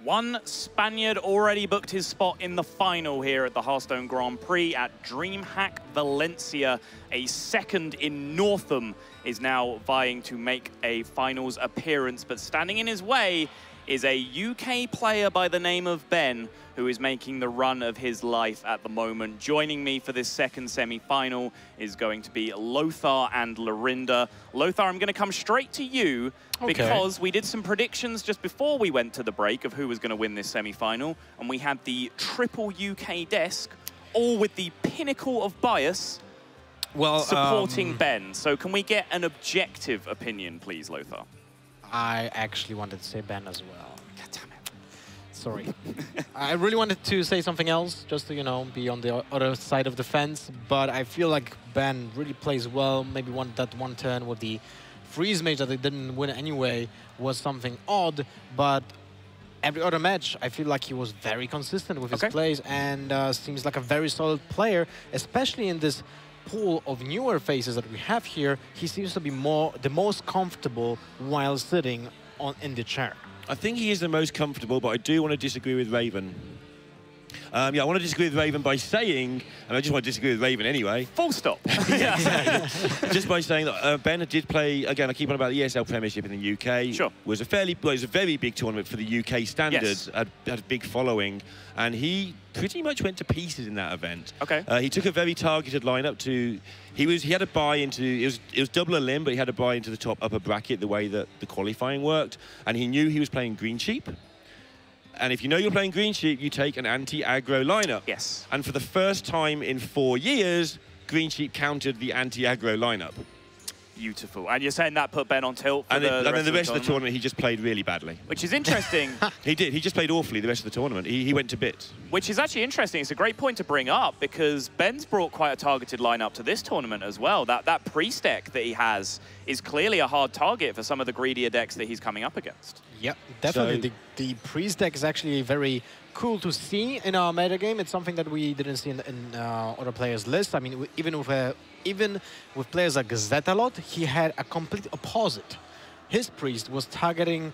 One Spaniard already booked his spot in the final here at the Hearthstone Grand Prix at DreamHack Valencia. A second in Nothum is now vying to make a finals appearance, but standing in his way is a UK player by the name of Ben, who is making the run of his life at the moment. Joining me for this second semi-final is going to be Lothar and Lorinda. Lothar, I'm going to come straight to you because we did some predictions just before we went to the break of who was going to win this semi-final, and we had the triple UK desk, all with the pinnacle of bias supporting Ben. So can we get an objective opinion, please, Lothar? I actually wanted to say Ben as well. God damn it. Sorry. I really wanted to say something else, just to, you know, be on the other side of the fence, but I feel like Ben really plays well. Maybe that one turn with the freeze mage that they didn't win anyway was something odd, but every other match, I feel like he was very consistent with his plays and seems like a very solid player, especially in this pool of newer faces that we have here. He seems to be the most comfortable while sitting in the chair. I think he is the most comfortable, but I do want to disagree with Raven. Yeah, I want to disagree with Raven by saying, and I just want to disagree with Raven anyway. Full stop. Just by saying that Ben did play, again, I keep on about the ESL Premiership in the UK. Sure. It was a very big tournament for the UK standards, had a big following, and he pretty much went to pieces in that event. He took a very targeted lineup to, he had a buy into, it was double a limb, but he had a buy into the top upper bracket the way that the qualifying worked, and he knew he was playing green sheep. And if you know you're playing green sheep, you take an anti-aggro lineup. Yes. And for the first time in 4 years, green sheep countered the anti-aggro lineup. Beautiful. And you're saying that put Ben on tilt for and then the rest of the tournament, he just played really badly. Which is interesting. He did. He just played awfully the rest of the tournament. He went to bits. Which is actually interesting. It's a great point to bring up because Ben's brought quite a targeted lineup to this tournament as well. That Prix deck that he has is clearly a hard target for some of the greedier decks that he's coming up against. Yep, definitely. So, the Prix deck is actually very cool to see in our metagame. It's something that we didn't see in other players' lists. I mean, even with players like Zetalot, he had a complete opposite. His priest was targeting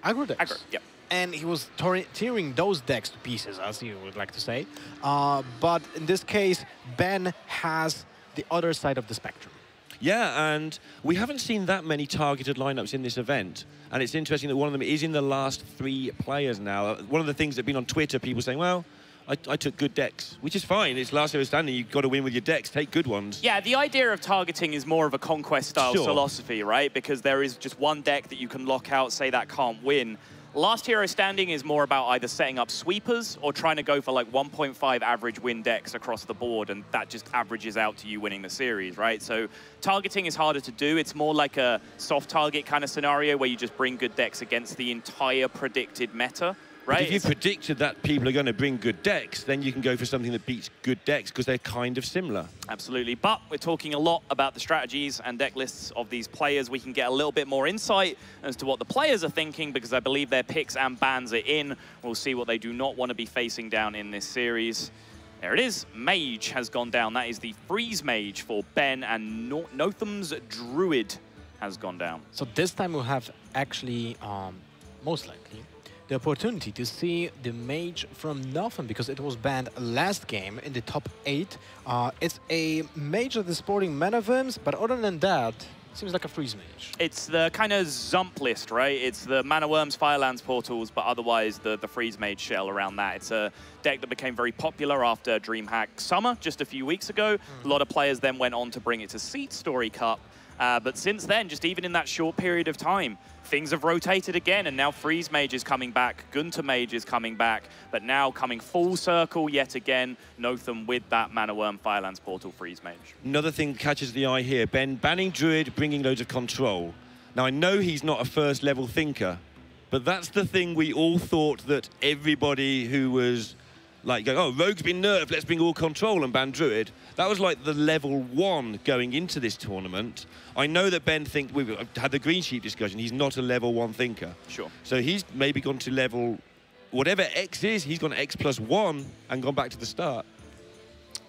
aggro decks. Aggro, yep. And he was tearing those decks to pieces, as you would like to say. But in this case, Ben has the other side of the spectrum. Yeah, and we haven't seen that many targeted lineups in this event. And it's interesting that one of them is in the last 3 players now. One of the things that have been on Twitter, people saying, well, I took good decks, which is fine. It's last hero standing. You've got to win with your decks. Take good ones. Yeah, the idea of targeting is more of a conquest-style philosophy, right? Because there is just one deck that you can lock out, say that can't win. Last hero standing is more about either setting up sweepers or trying to go for like 1.5 average win decks across the board, and that just averages out to you winning the series, right? So targeting is harder to do. It's more like a soft target kind of scenario where you just bring good decks against the entire predicted meta. Right. But if you predicted that people are going to bring good decks, then you can go for something that beats good decks because they're kind of similar. Absolutely. But we're talking a lot about the strategies and deck lists of these players. We can get a little bit more insight as to what the players are thinking because I believe their picks and bans are in. We'll see what they do not want to be facing down in this series. There it is. Mage has gone down. That is the freeze mage for Ben, and Nothum's druid has gone down. So this time we'll have actually, most likely, the opportunity to see the mage from Nothum because it was banned last game in the top 8. It's a mage that is sporting mana worms, but other than that, it seems like a freeze mage. It's the kind of Zump list, right? It's the mana worms, firelands, portals, but otherwise the freeze mage shell around that. It's a deck that became very popular after DreamHack Summer just a few weeks ago. A lot of players then went on to bring it to Seat Story Cup. But since then, just even in that short period of time, things have rotated again, and now Freeze Mage is coming back, Gunter Mage is coming back, but now coming full circle yet again, Nothum with that Mana Worm, Firelands Portal, Freeze Mage. Another thing catches the eye here, Ben banning Druid, bringing loads of control. Now, I know he's not a first-level thinker, but that's the thing we all thought that everybody who was like, going, oh, Rogue's been nerfed, let's bring all control and ban Druid. That was like the level 1 going into this tournament. I know that Ben thinks, we've had the green sheep discussion, he's not a level 1 thinker. Sure. So he's maybe gone to level, whatever X is, he's gone X+1 and gone back to the start.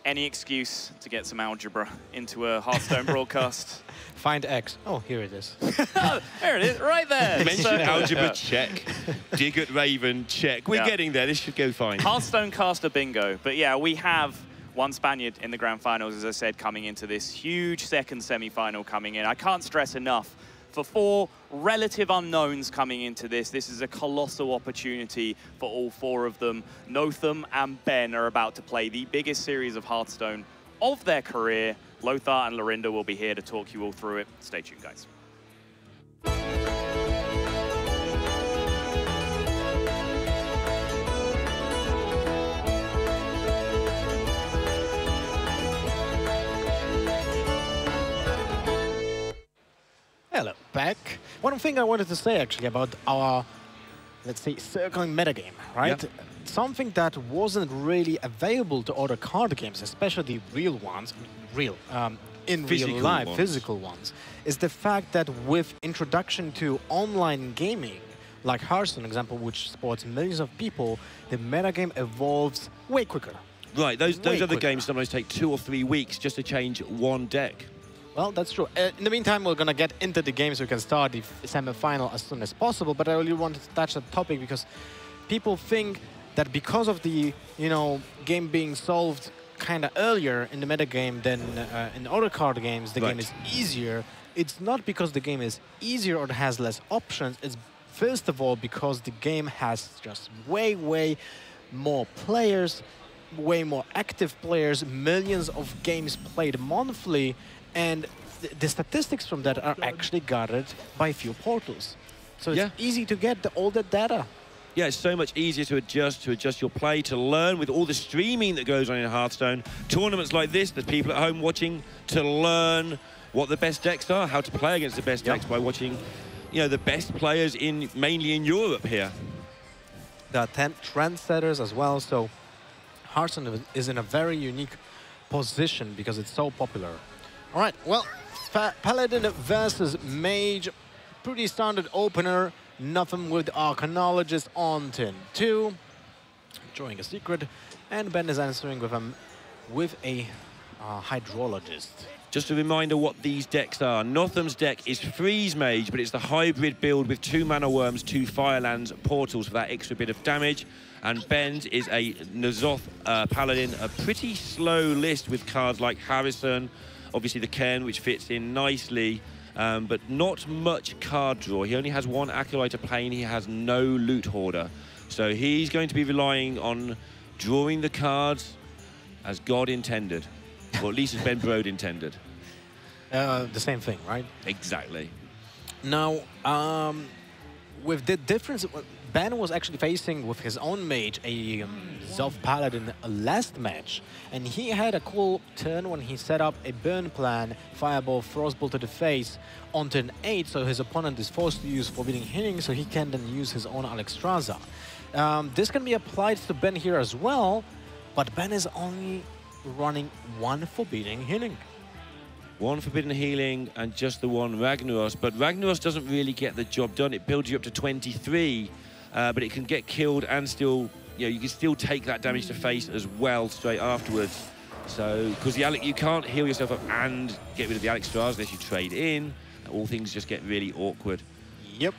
Any excuse to get some algebra into a Hearthstone broadcast. Find X. Oh, here it is. There it is, right there. Mention algebra, check. Dig at Raven, check. We're getting there. This should go fine. Hearthstone caster bingo. But yeah, we have one Spaniard in the grand finals, as I said, coming into this huge second semi-final coming in. I can't stress enough. For 4 relative unknowns coming into this, this is a colossal opportunity for all 4 of them. Nothum and Ben are about to play the biggest series of Hearthstone of their career. Lothar and Lorinda will be here to talk you all through it. Stay tuned, guys. Hello, back. One thing I wanted to say actually about our, let's say, circling metagame, right? Yep. Something that wasn't really available to other card games, especially real ones, in Physical real life, ones. physical ones, is the fact that with introduction to online gaming, like Hearthstone, example, which sports millions of people, the metagame evolves way quicker. Right, those Way other quicker. games sometimes take 2 or 3 weeks just to change one deck. Well, that's true. In the meantime, we're going to get into the game so we can start the semi-final as soon as possible. But I really wanted to touch that topic because people think that because of the, game being solved kind of earlier in the metagame than in other card games, the game is easier. It's not because the game is easier or has less options. It's first of all because the game has just way more players, way more active players, millions of games played monthly. And the statistics from that are actually gathered by few portals. So it's easy to get all the data. Yeah, it's so much easier to adjust your play, to learn with all the streaming that goes on in Hearthstone. Tournaments like this, there's people at home watching to learn what the best decks are, how to play against the best decks by watching, the best players mainly in Europe here. There are 10 trendsetters as well, so Hearthstone is in a very unique position because it's so popular. All right, well, Paladin versus Mage, pretty standard opener. Nothum with Arcanologist on turn 2, drawing a secret, and Ben is answering with a Hydrologist. Just a reminder what these decks are. Nothum's deck is Freeze Mage, but it's the hybrid build with 2 Mana Worms, 2 Firelands, Portals for that extra bit of damage. And Ben's is a N'Zoth Paladin, a pretty slow list with cards like Harrison, obviously the Cairn, which fits in nicely, but not much card draw. He only has 1 Acolyte to play, and he has no Loot Hoarder. So he's going to be relying on drawing the cards as God intended, or at least as Ben Brode intended. The same thing, right? Exactly. Now, with the difference, Ben was actually facing with his own mage a Zoth Paladin last match, and he had a cool turn when he set up a burn plan, Fireball, Frostbolt to the face on turn 8, so his opponent is forced to use Forbidden Healing, so he can then use his own Alexstrasza. This can be applied to Ben here as well, but Ben is only running 1 Forbidden Healing. 1 Forbidden Healing and just the 1 Ragnaros, but Ragnaros doesn't really get the job done. It builds you up to 23, but it can get killed and still, you can still take that damage to face as well straight afterwards. So, because you can't heal yourself up and get rid of the Alexstrasza unless you trade in. All things just get really awkward. Yep.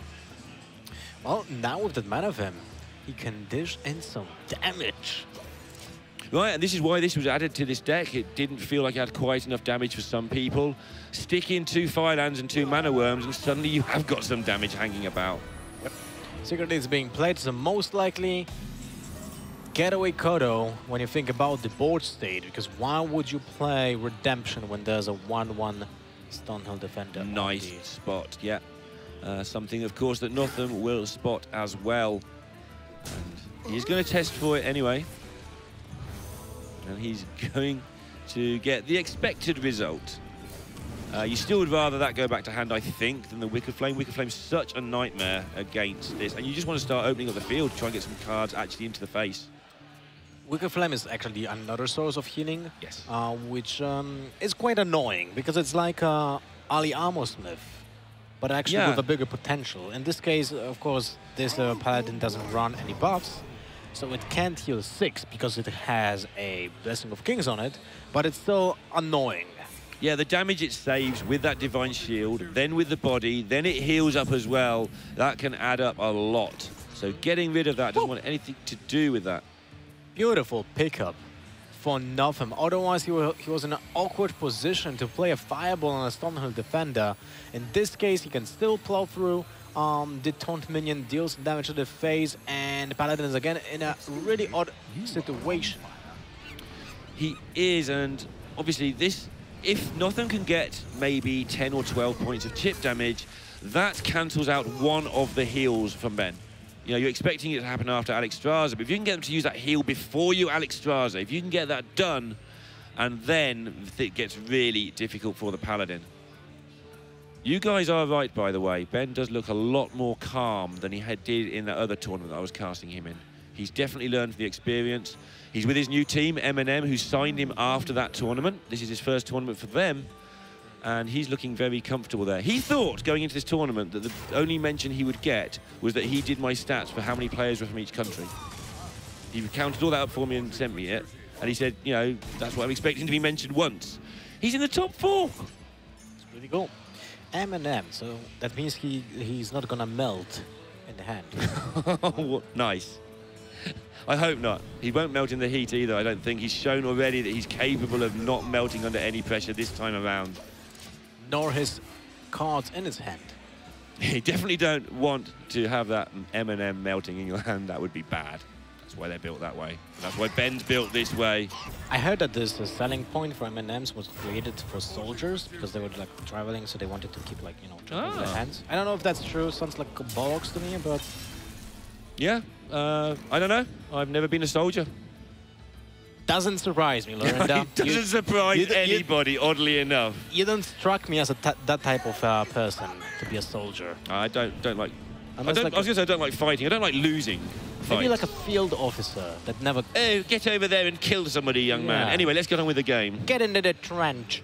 Well, now with that mana of him, he can dish in some damage. Right, and this is why this was added to this deck. It didn't feel like it had quite enough damage for some people. Stick in 2 Firelands and 2 Mana Worms, and suddenly you have got some damage hanging about. Yep. Secret is being played, so most likely Getaway Kodo when you think about the board state, because why would you play Redemption when there's a 1/1 Stonehill Defender? Nice spot, yeah. Something, of course, that Nothum will spot as well. And he's going to test for it anyway. And he's going to get the expected result. You still would rather that go back to hand, I think, than the Wicked Flame. Wicked Flame's such a nightmare against this. And you just want to start opening up the field to try and get some cards actually into the face. Wicked Flame is actually another source of healing. Yes. Which is quite annoying, because it's like Ali Armor Smith, but actually with a bigger potential. In this case, of course, this Paladin doesn't run any buffs. so it can't heal 6 because it has a Blessing of Kings on it, but it's still annoying. Yeah, the damage it saves with that Divine Shield, then with the body, then it heals up as well. That can add up a lot. So getting rid of that doesn't want anything to do with that. Beautiful pickup for Nothum. Otherwise, he was in an awkward position to play a Fireball on a Stonehill defender. In this case, he can still plow through. The taunt minion deals damage to the face, and the Paladin is again in a really odd situation. He is, and obviously this, if Nothum can get maybe 10 or 12 points of chip damage, that cancels out one of the heals from Ben. You know, you're expecting it to happen after Alexstrasza, but if you can get them to use that heal before you Alexstrasza, if you can get that done, and then it gets really difficult for the Paladin. You guys are right, by the way. Ben does look a lot more calm than he did in that other tournament that I was casting him in. He's definitely learned from the experience. He's with his new team, M&M, who signed him after that tournament. This is his first tournament for them, and he's looking very comfortable there. He thought, going into this tournament, that the only mention he would get was that he did my stats for how many players were from each country. He counted all that up for me and sent me it, and he said, you know, that's what I'm expecting to be mentioned once. He's in the top 4. It's pretty cool. M&M, so that means he's not gonna melt in the hand. Nice. I hope not. He won't melt in the heat either, I don't think. He's shown already that he's capable of not melting under any pressure this time around. Nor his cards in his hand. You definitely don't want to have that M&M melting in your hand. That would be bad. That's why they're built that way. That's why Ben's built this way. I heard that this selling point for M&Ms was created for soldiers because they were like traveling, so they wanted to keep like, you know, traveling their hands. I don't know if that's true. Sounds like bollocks to me, but yeah, I don't know. I've never been a soldier. Doesn't surprise me, Lorinda. It doesn't surprise anybody, oddly enough. You don't struck me as that type of person to be a soldier. I don't like. I was going to say I don't like fighting. I don't like losing. Maybe like a field officer that never... Oh, get over there and kill somebody, young man. Anyway, let's get on with the game. Get into the trench.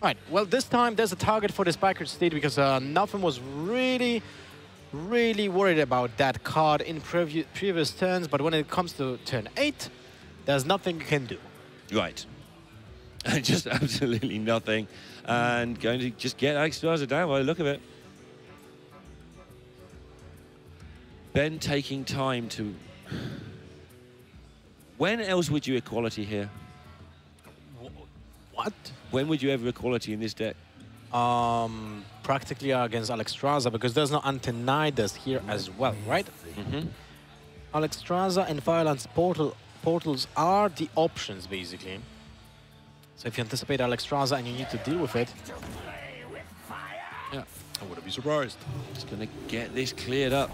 Right, well, this time there's a target for the Spiker Steed because Nothum was really worried about that card in previous turns, but when it comes to turn 8, there's nothing you can do. Right. Just absolutely nothing. And going to just get Alexstrasza down by the look of it. Ben taking time to... When else would you equality here? What? When would you ever equality in this deck? Practically against Alexstrasza, because there's no Antonidas here as well, right? Mm-hmm. Alexstrasza and Firelands portals are the options, basically. So if you anticipate Alexstrasza and you need to deal with it... Yeah. I wouldn't be surprised. Just going to get this cleared up.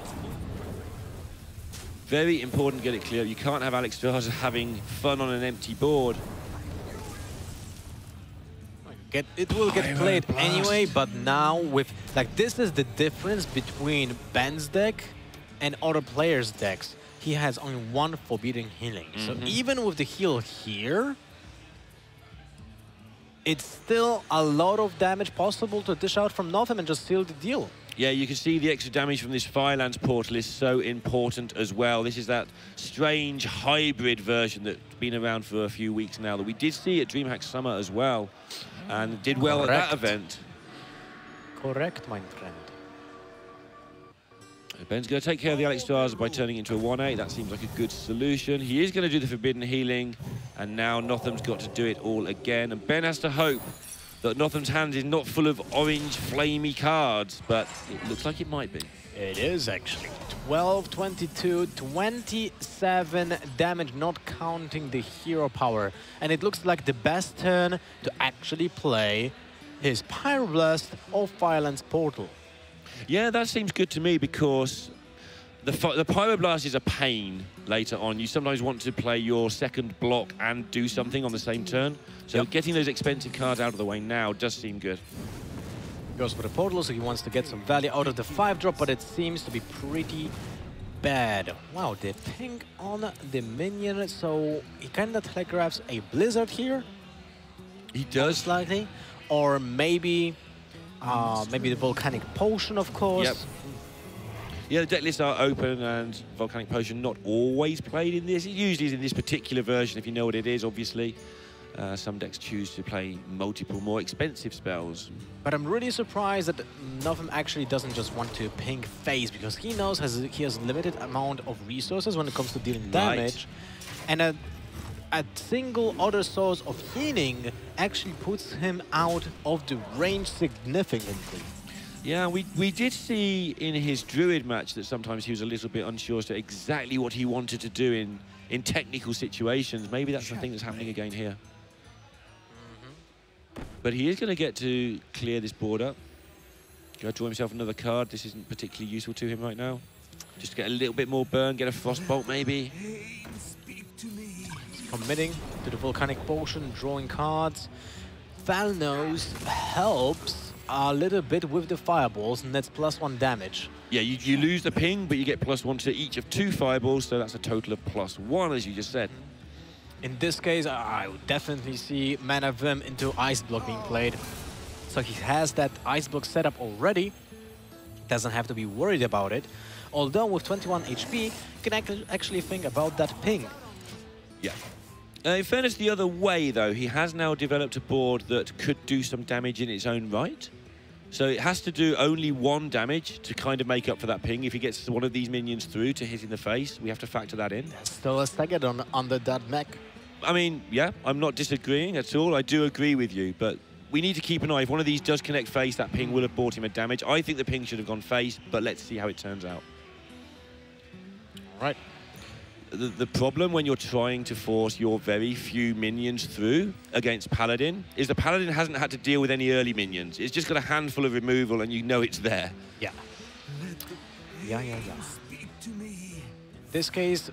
Very important to get it clear. You can't have Alexstrasza having fun on an empty board. It will get played anyway, but now with... Like, this is the difference between Ben's deck and other players' decks. He has only one Forbidden Healing. So even with the heal here, it's still a lot of damage possible to dish out from Nothum and just seal the deal. Yeah, you can see the extra damage from this Firelands portal is so important as well. This is that strange hybrid version that's been around for a few weeks now that we did see at DreamHack Summer as well, and did well at that event. Correct, my friend. Ben's going to take care of the Alexstrasza by turning into a 1-8. That seems like a good solution. He is going to do the Forbidden Healing, and now Nothum's got to do it all again. And Ben has to hope that Nothum's hand is not full of orange, flamey cards, but it looks like it might be. It is, actually. 12, 22, 27 damage, not counting the hero power. And it looks like the best turn to actually play his Pyroblast or Firelands Portal. Yeah, that seems good to me because the Pyroblast is a pain later on. You sometimes want to play your second block and do something on the same turn. So getting those expensive cards out of the way now does seem good. Goes for the portal, so he wants to get some value out of the 5-drop, but it seems to be pretty bad. Wow, the pink on the minion, so he kind of telegraphs a Blizzard here. He does. Slightly. Or maybe the Volcanic Potion, of course. Yep. Yeah, the deck lists are open, and Volcanic Potion not always played in this. It usually is in this particular version, if you know what it is, obviously. Some decks choose to play multiple more expensive spells. But I'm really surprised that Nothum actually doesn't just want to ping face, because he knows he has limited amount of resources when it comes to dealing damage. And a single other source of healing actually puts him out of the range significantly. Yeah, we did see in his Druid match that sometimes he was a little bit unsure as to exactly what he wanted to do in technical situations. Maybe that's the thing that's happening again here. But he is going to get to clear this board up. Go draw himself another card. This isn't particularly useful to him right now. Just to get a little bit more burn, get a Frostbolt maybe. Committing to the Volcanic Potion, drawing cards. Valnos helps a little bit with the fireballs, and that's +1 damage. Yeah, you lose the ping, but you get +1 to each of 2 fireballs, so that's a total of +1, as you just said. In this case, I would definitely see Mana Vim into Ice Block being played. So he has that Ice Block setup already. Doesn't have to be worried about it. Although with 21 HP, you can actually think about that ping. Yeah. In fairness, the other way, though, he has now developed a board that could do some damage in its own right. So it has to do only 1 damage to kind of make up for that ping. If he gets one of these minions through to hit in the face, we have to factor that in. There's still a Stegadon under that mech. I mean, yeah, I'm not disagreeing at all. I do agree with you, but we need to keep an eye. If one of these does connect face, that ping will have bought him a damage. I think the ping should have gone face, but let's see how it turns out. All right. The problem when you're trying to force your very few minions through against Paladin is the Paladin hasn't had to deal with any early minions. It's just got a handful of removal and you know it's there. Yeah. Yeah. In this case,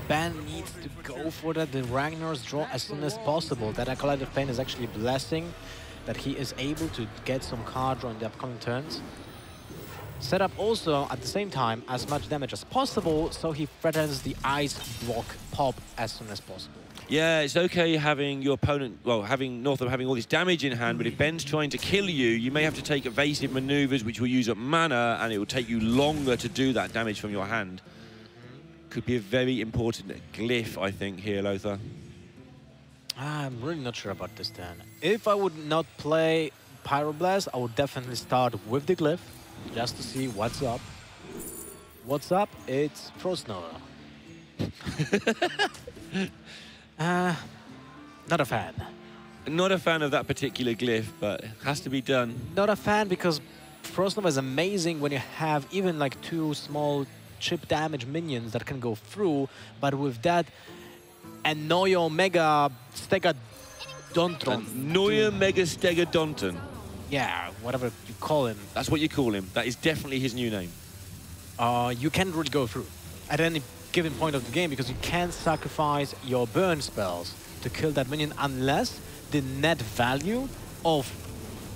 Ben needs to go for that. The Ragnar's draw as soon as possible. That Acolyte of Pain is actually a blessing that he is able to get some card draw in the upcoming turns. Set up also at the same time as much damage as possible, so he threatens the Ice Block pop as soon as possible. Yeah, it's okay having your opponent, well, having Nothum having all this damage in hand, but if Ben's trying to kill you, you may have to take evasive maneuvers which will use up mana, and it will take you longer to do that damage from your hand. Could be a very important glyph, I think, here, Lothar. I'm really not sure about this then. If I would not play Pyroblast, I would definitely start with the glyph, just to see what's up. What's up? It's Frost Nova. Not a fan. Not a fan of that particular glyph, but it has to be done. Not a fan because Frost Nova is amazing when you have even like 2 small chip damage minions that can go through, but with that Noyo Mega Stegadontron. Noyo Mega Stegadonton. Yeah, whatever you call him. That's what you call him. That is definitely his new name. You can't really go through at any given point of the game because you can't sacrifice your burn spells to kill that minion unless the net value of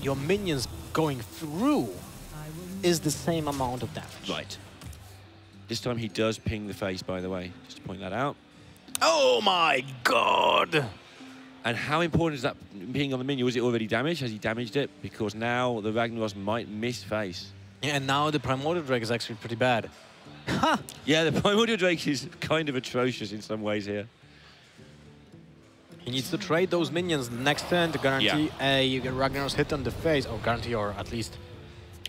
your minions going through is the same amount of damage. Right. This time he does ping the face, by the way, just to point that out. Oh my god! And how important is that ping on the minion? Was it already damaged? Has he damaged it? Because now the Ragnaros might miss face. Yeah, and now the Primordial Drake is actually pretty bad. Ha! Yeah, the Primordial Drake is kind of atrocious in some ways here. He needs to trade those minions next turn to guarantee a Ragnaros hit on the face, or guarantee, or at least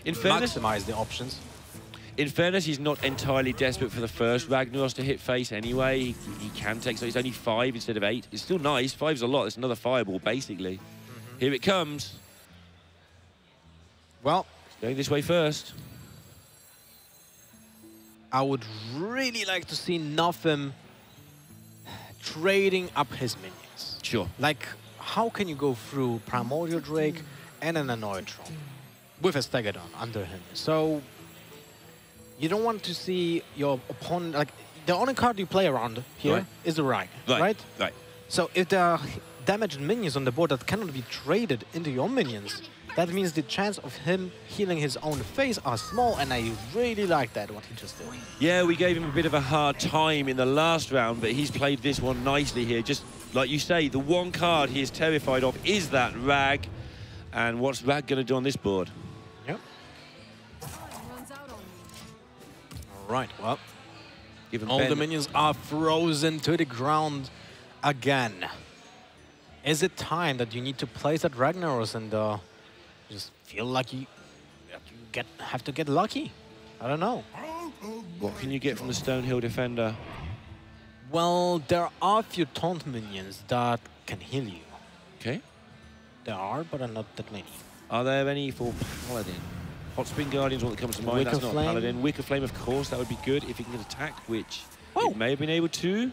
maximize the options. In fairness, he's not entirely desperate for the first Ragnaros to hit face anyway. He can take, so it's only 5 instead of 8. It's still nice. 5's a lot. It's another fireball, basically. Here it comes. Well, it's going this way first. I would really like to see Nothum trading up his minions. Sure. Like, how can you go through Primordial Drake and an Anoitron with a Stegadon under him? So you don't want to see your opponent, like, the only card you play around here is the Rag, right? Right. So if there are damaged minions on the board that cannot be traded into your minions, that means the chance of him healing his own face are small, and I really like that, what he just did. Yeah, we gave him a bit of a hard time in the last round, but he's played this one nicely here. Just like you say, the one card he is terrified of is that Rag. And what's Rag going to do on this board? Yep. Right, well, Given all Ben, the minions are frozen to the ground again. Is it time that you need to place that Ragnaros and just feel like you have to get lucky? I don't know. what can you get from the Stonehill defender? Well, there are a few taunt minions that can heal you. Okay. There are, but not that many. Are there any for Paladin? Hot Spring Guardian's one that comes to mind. Wicker That's not Flame. Paladin. Wicker Flame, of course, that would be good if it can get attack, which Oh. it may have been able to.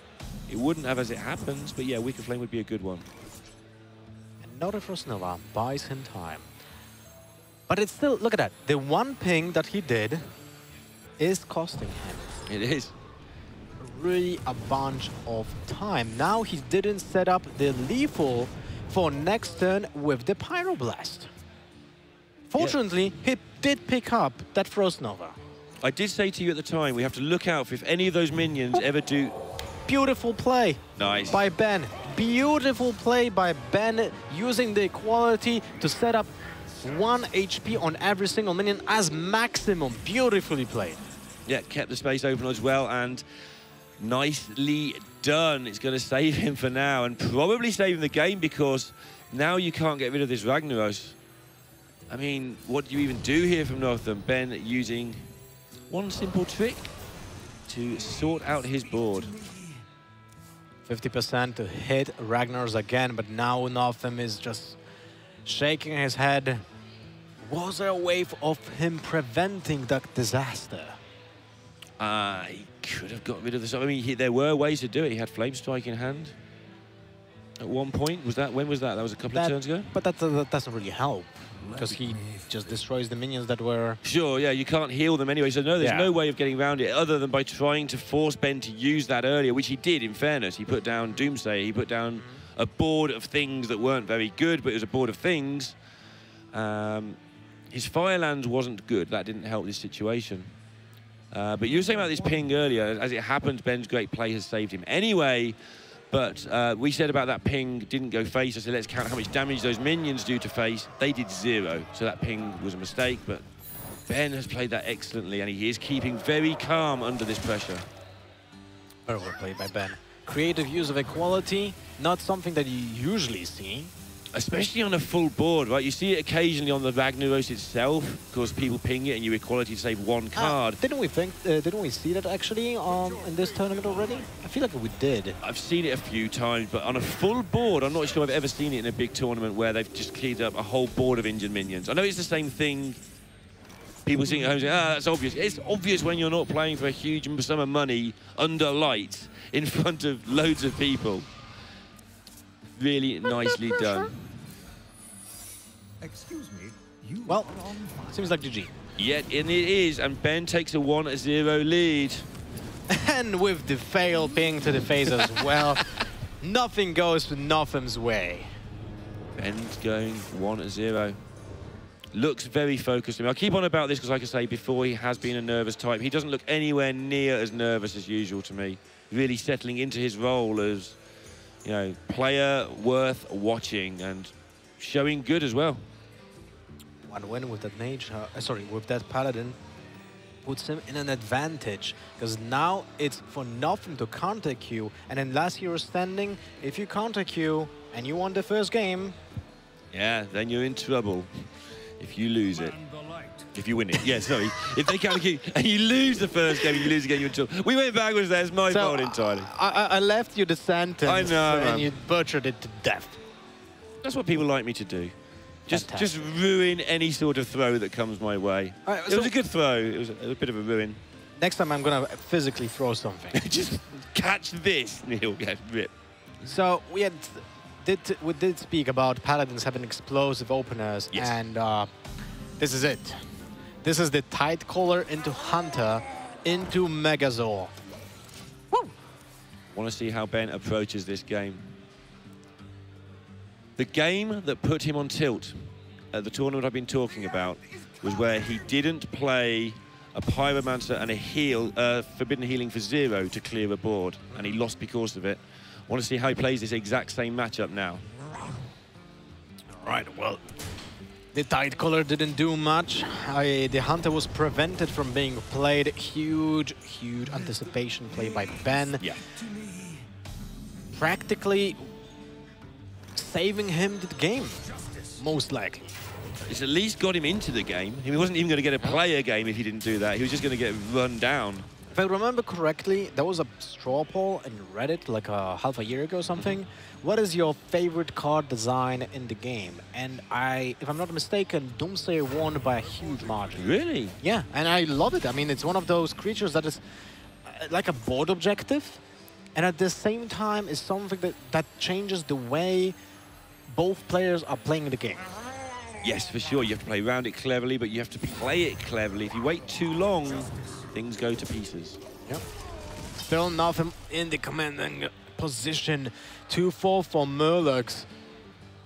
It wouldn't have as it happens, but yeah, Wicker Flame would be a good one. Another Frost Nova buys him time. But it's still, look at that. The one ping that he did is costing him It is. really a bunch of time. Now he didn't set up the lethal for next turn with the Pyroblast. Fortunately, he did pick up that Frost Nova. I did say to you at the time, we have to look out for if any of those minions ever do... Beautiful play Nice. by Ben. Beautiful play by Ben, using the equality to set up 1 HP on every single minion as maximum. Beautifully played. Yeah, kept the space open as well, and nicely done. It's going to save him for now, and probably save him the game, because now you can't get rid of this Ragnaros. I mean, what do you even do here from Nothum? Ben using one simple trick to sort out his board. 50% to hit Ragnar's again, but now Nothum is just shaking his head. Was there a way of him preventing that disaster? He could have got rid of this. I mean, there were ways to do it. He had Flame Strike in hand at one point. Was that, when was that? That was a couple of turns ago? But that doesn't really help, because he just destroys the minions that were... Sure, yeah, you can't heal them anyway, so no, there's no way of getting around it other than by trying to force Ben to use that earlier, which he did, in fairness. He put down Doomsday, he put down a board of things that weren't very good, but it was a board of things. His Firelands wasn't good, that didn't help this situation. But you were saying about this ping earlier. As it happened, Ben's great play has saved him anyway. But we said about that ping didn't go face. I said, let's count how much damage those minions do to face. They did 0, so that ping was a mistake. But Ben has played that excellently, and he is keeping very calm under this pressure. Very well played by Ben. Creative use of equality, not something that you usually see. Especially on a full board, right? You see it occasionally on the Ragnaros itself, because people ping it and you equality to save 1 card. Didn't we see that actually in this tournament already? I feel like we did. I've seen it a few times, but on a full board, I'm not sure I've ever seen it in a big tournament where they've just cleared up a whole board of injured minions. I know it's the same thing. People sitting at home saying, that's obvious. It's obvious when you're not playing for a huge sum of money under lights in front of loads of people. Really nicely done. Excuse me, you Well, are on fire. seems like GG. Yet, and it is, and Ben takes a 1-0 lead. And with the fail ping to the face as well, nothing goes Nothum's way. Ben's going 1-0. Looks very focused. I mean, I'll keep on about this because, like I say, before he has been a nervous type. He doesn't look anywhere near as nervous as usual to me. Really settling into his role as, you know, player worth watching and showing good as well. One win with that mage, with that paladin, puts him in an advantage, because now it's for Nothum to counter Q, and in last hero standing, if you counter Q and you won the first game, yeah, then you're in trouble if you lose it. If you win it, yeah, sorry. If they counter Q and you lose the first game, you lose again, you're in trouble. We went backwards there, it's my fault entirely. I left you the sentence, I know, and you butchered it to death. That's what people like me to do. Just ruin any sort of throw that comes my way. Right, it was a good throw. It was a bit of a ruin. Next time I'm gonna physically throw something. Just catch this, and he'll get ripped. So we did speak about paladins having explosive openers, yes. And this is it. This is the tight collar into Hunter into Megazord. Woo! Want to see how Ben approaches this game. The game that put him on tilt at the tournament I've been talking about was where he didn't play a Pyromancer and a heal, Forbidden Healing for 0 to clear a board, and he lost because of it. Want to see how he plays this exact same matchup now. Right, well, The Tide Collar didn't do much. The Hunter was prevented from being played. Huge anticipation play by Ben. Yeah. Practically saving him the game, most likely. It's at least got him into the game. He wasn't even going to get a player game if he didn't do that. He was just going to get run down. If I remember correctly, there was a straw poll in Reddit like half a year ago or something. What is your favorite card design in the game? And if I'm not mistaken, Doomsayer won by a huge margin. Really? Yeah, and I love it. I mean, it's one of those creatures that is like a board objective, and at the same time is something that changes the way both players are playing the game. Yes, for sure. You have to play around it cleverly, but you have to play it cleverly. If you wait too long, things go to pieces. Yep. Still Nothum in the commanding position. 2-4 for Murlocs.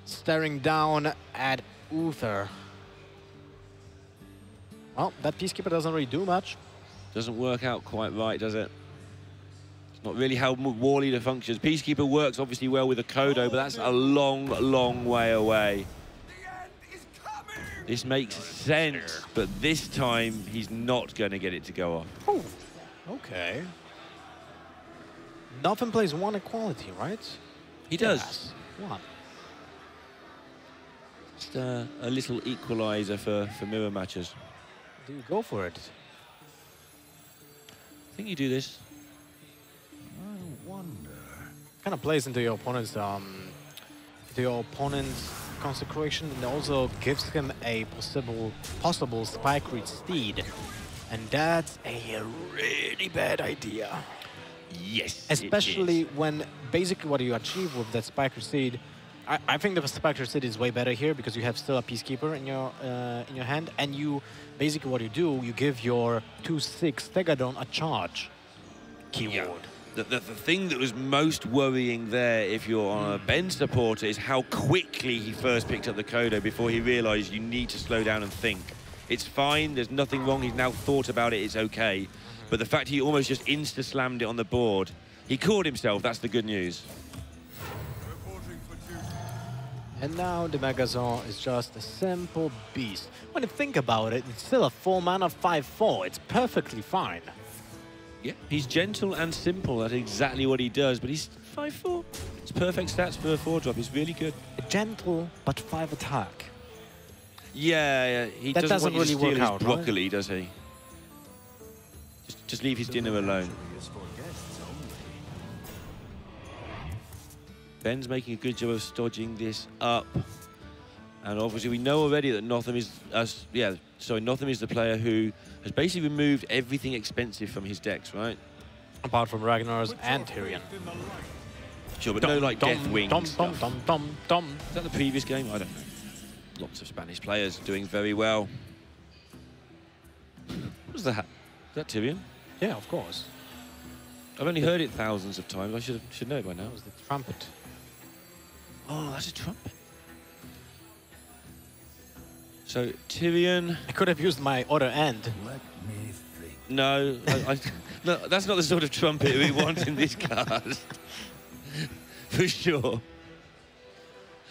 Staring down at Uther. Well, that Peacekeeper doesn't really do much. Doesn't work out quite right, does it? It's not really how War Leader functions. Peacekeeper works obviously well with a Kodo, but that's a long way away. This makes sense, but this time he's not going to get it to go off. Oh, okay. Nothum plays one equality, right? He does. Yes. One. Just a little equalizer for mirror matches. Do you go for it? I think you do this. I wonder. Kind of plays into your opponent's consecration, and also gives him a possible Spike Reach Steed, and that's a really bad idea. Yes, especially when basically what you achieve with that Spike Reach Steed. I think the Spike Reach Steed is way better here because you have still a Peacekeeper in your hand, and you basically what you do, you give your 2/6 Tegadon a charge keyword. Yeah. The thing that was most worrying there, if you're on a Ben supporter, is how quickly he first picked up the Kodo before he realized you need to slow down and think. It's fine, there's nothing wrong, he's now thought about it, it's okay. But the fact he almost just insta-slammed it on the board, he caught himself, that's the good news. And now the Megazord is just a simple beast. When you think about it, it's still a 4-mana 5/4, it's perfectly fine. Yeah, he's gentle and simple. That's exactly what he does. But he's 5'4". It's perfect stats for a 4-drop. He's really good. Gentle, but 5 attack. Yeah, he that doesn't want you really to steal work his out, broccoli, right? does he? Just leave his dinner alone. Ben's making a good job of stodging this up. And obviously we know already that Nothum is Nothum is the player who has basically removed everything expensive from his decks, right? Apart from Ragnar's and Tyrion. Sure, but no like Deathwing stuff. Is that the previous game? I don't know. Lots of Spanish players doing very well. What was that? Is that Tyrion? Yeah, of course. I've only heard it thousands of times. I should know it by now. That was the trumpet. Oh, that's a trumpet. So Tyrion. I could have used my other end. Let me think. No, no, that's not the sort of trumpet we want in this card. For sure.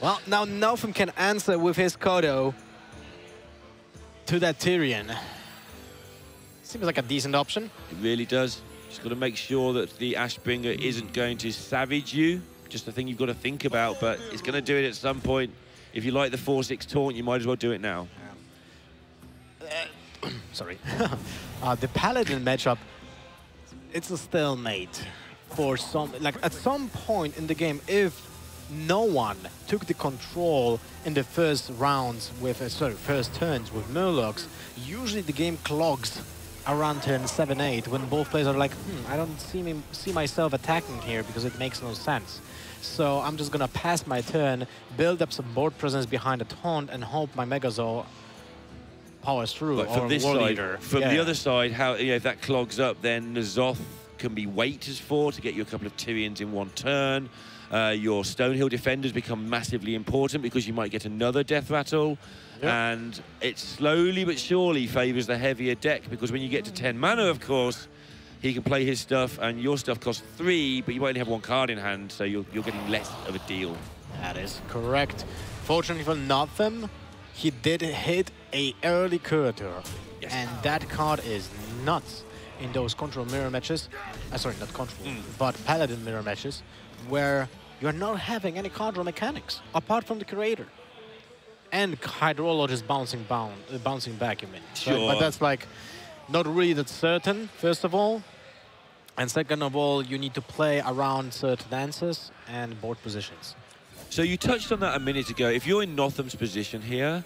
Well, now Nothum can answer with his Kodo to that Tyrion. Seems like a decent option. It really does. Just got to make sure that the Ashbringer isn't going to savage you. Just a thing you've got to think about, but it's going to do it at some point. If you like the 4/6 taunt, you might as well do it now. Sorry. The Paladin matchup, it's a stalemate for some. Like at some point in the game, if no one took the control in the first rounds with, first turns with Murlocs, usually the game clogs around turn 7-8 when both players are like, I don't see myself attacking here because it makes no sense. So I'm just gonna pass my turn, build up some board presence behind a taunt, and hope my Megazord powers through. But from this side, from the other side, if that clogs up, then N'Zoth can be weighted for to get you a couple of Tyrions in one turn. Your Stonehill defenders become massively important because you might get another Death Rattle. Yep. And it slowly but surely favours the heavier deck because when you get to 10 mana, of course, he can play his stuff and your stuff costs 3, but you only have 1 card in hand, so you're getting less of a deal. That is correct. Fortunately for Nothum, he did hit a early curator. Yes. And that card is nuts in those control mirror matches. Sorry, not control, but paladin mirror matches, where you're not having any card draw mechanics apart from the creator. And hydrologist bouncing back, you mean? Sure. But that's like not really that certain, first of all. And second of all, you need to play around certain answers and board positions. So you touched on that a minute ago. If you're in Nothum's position here,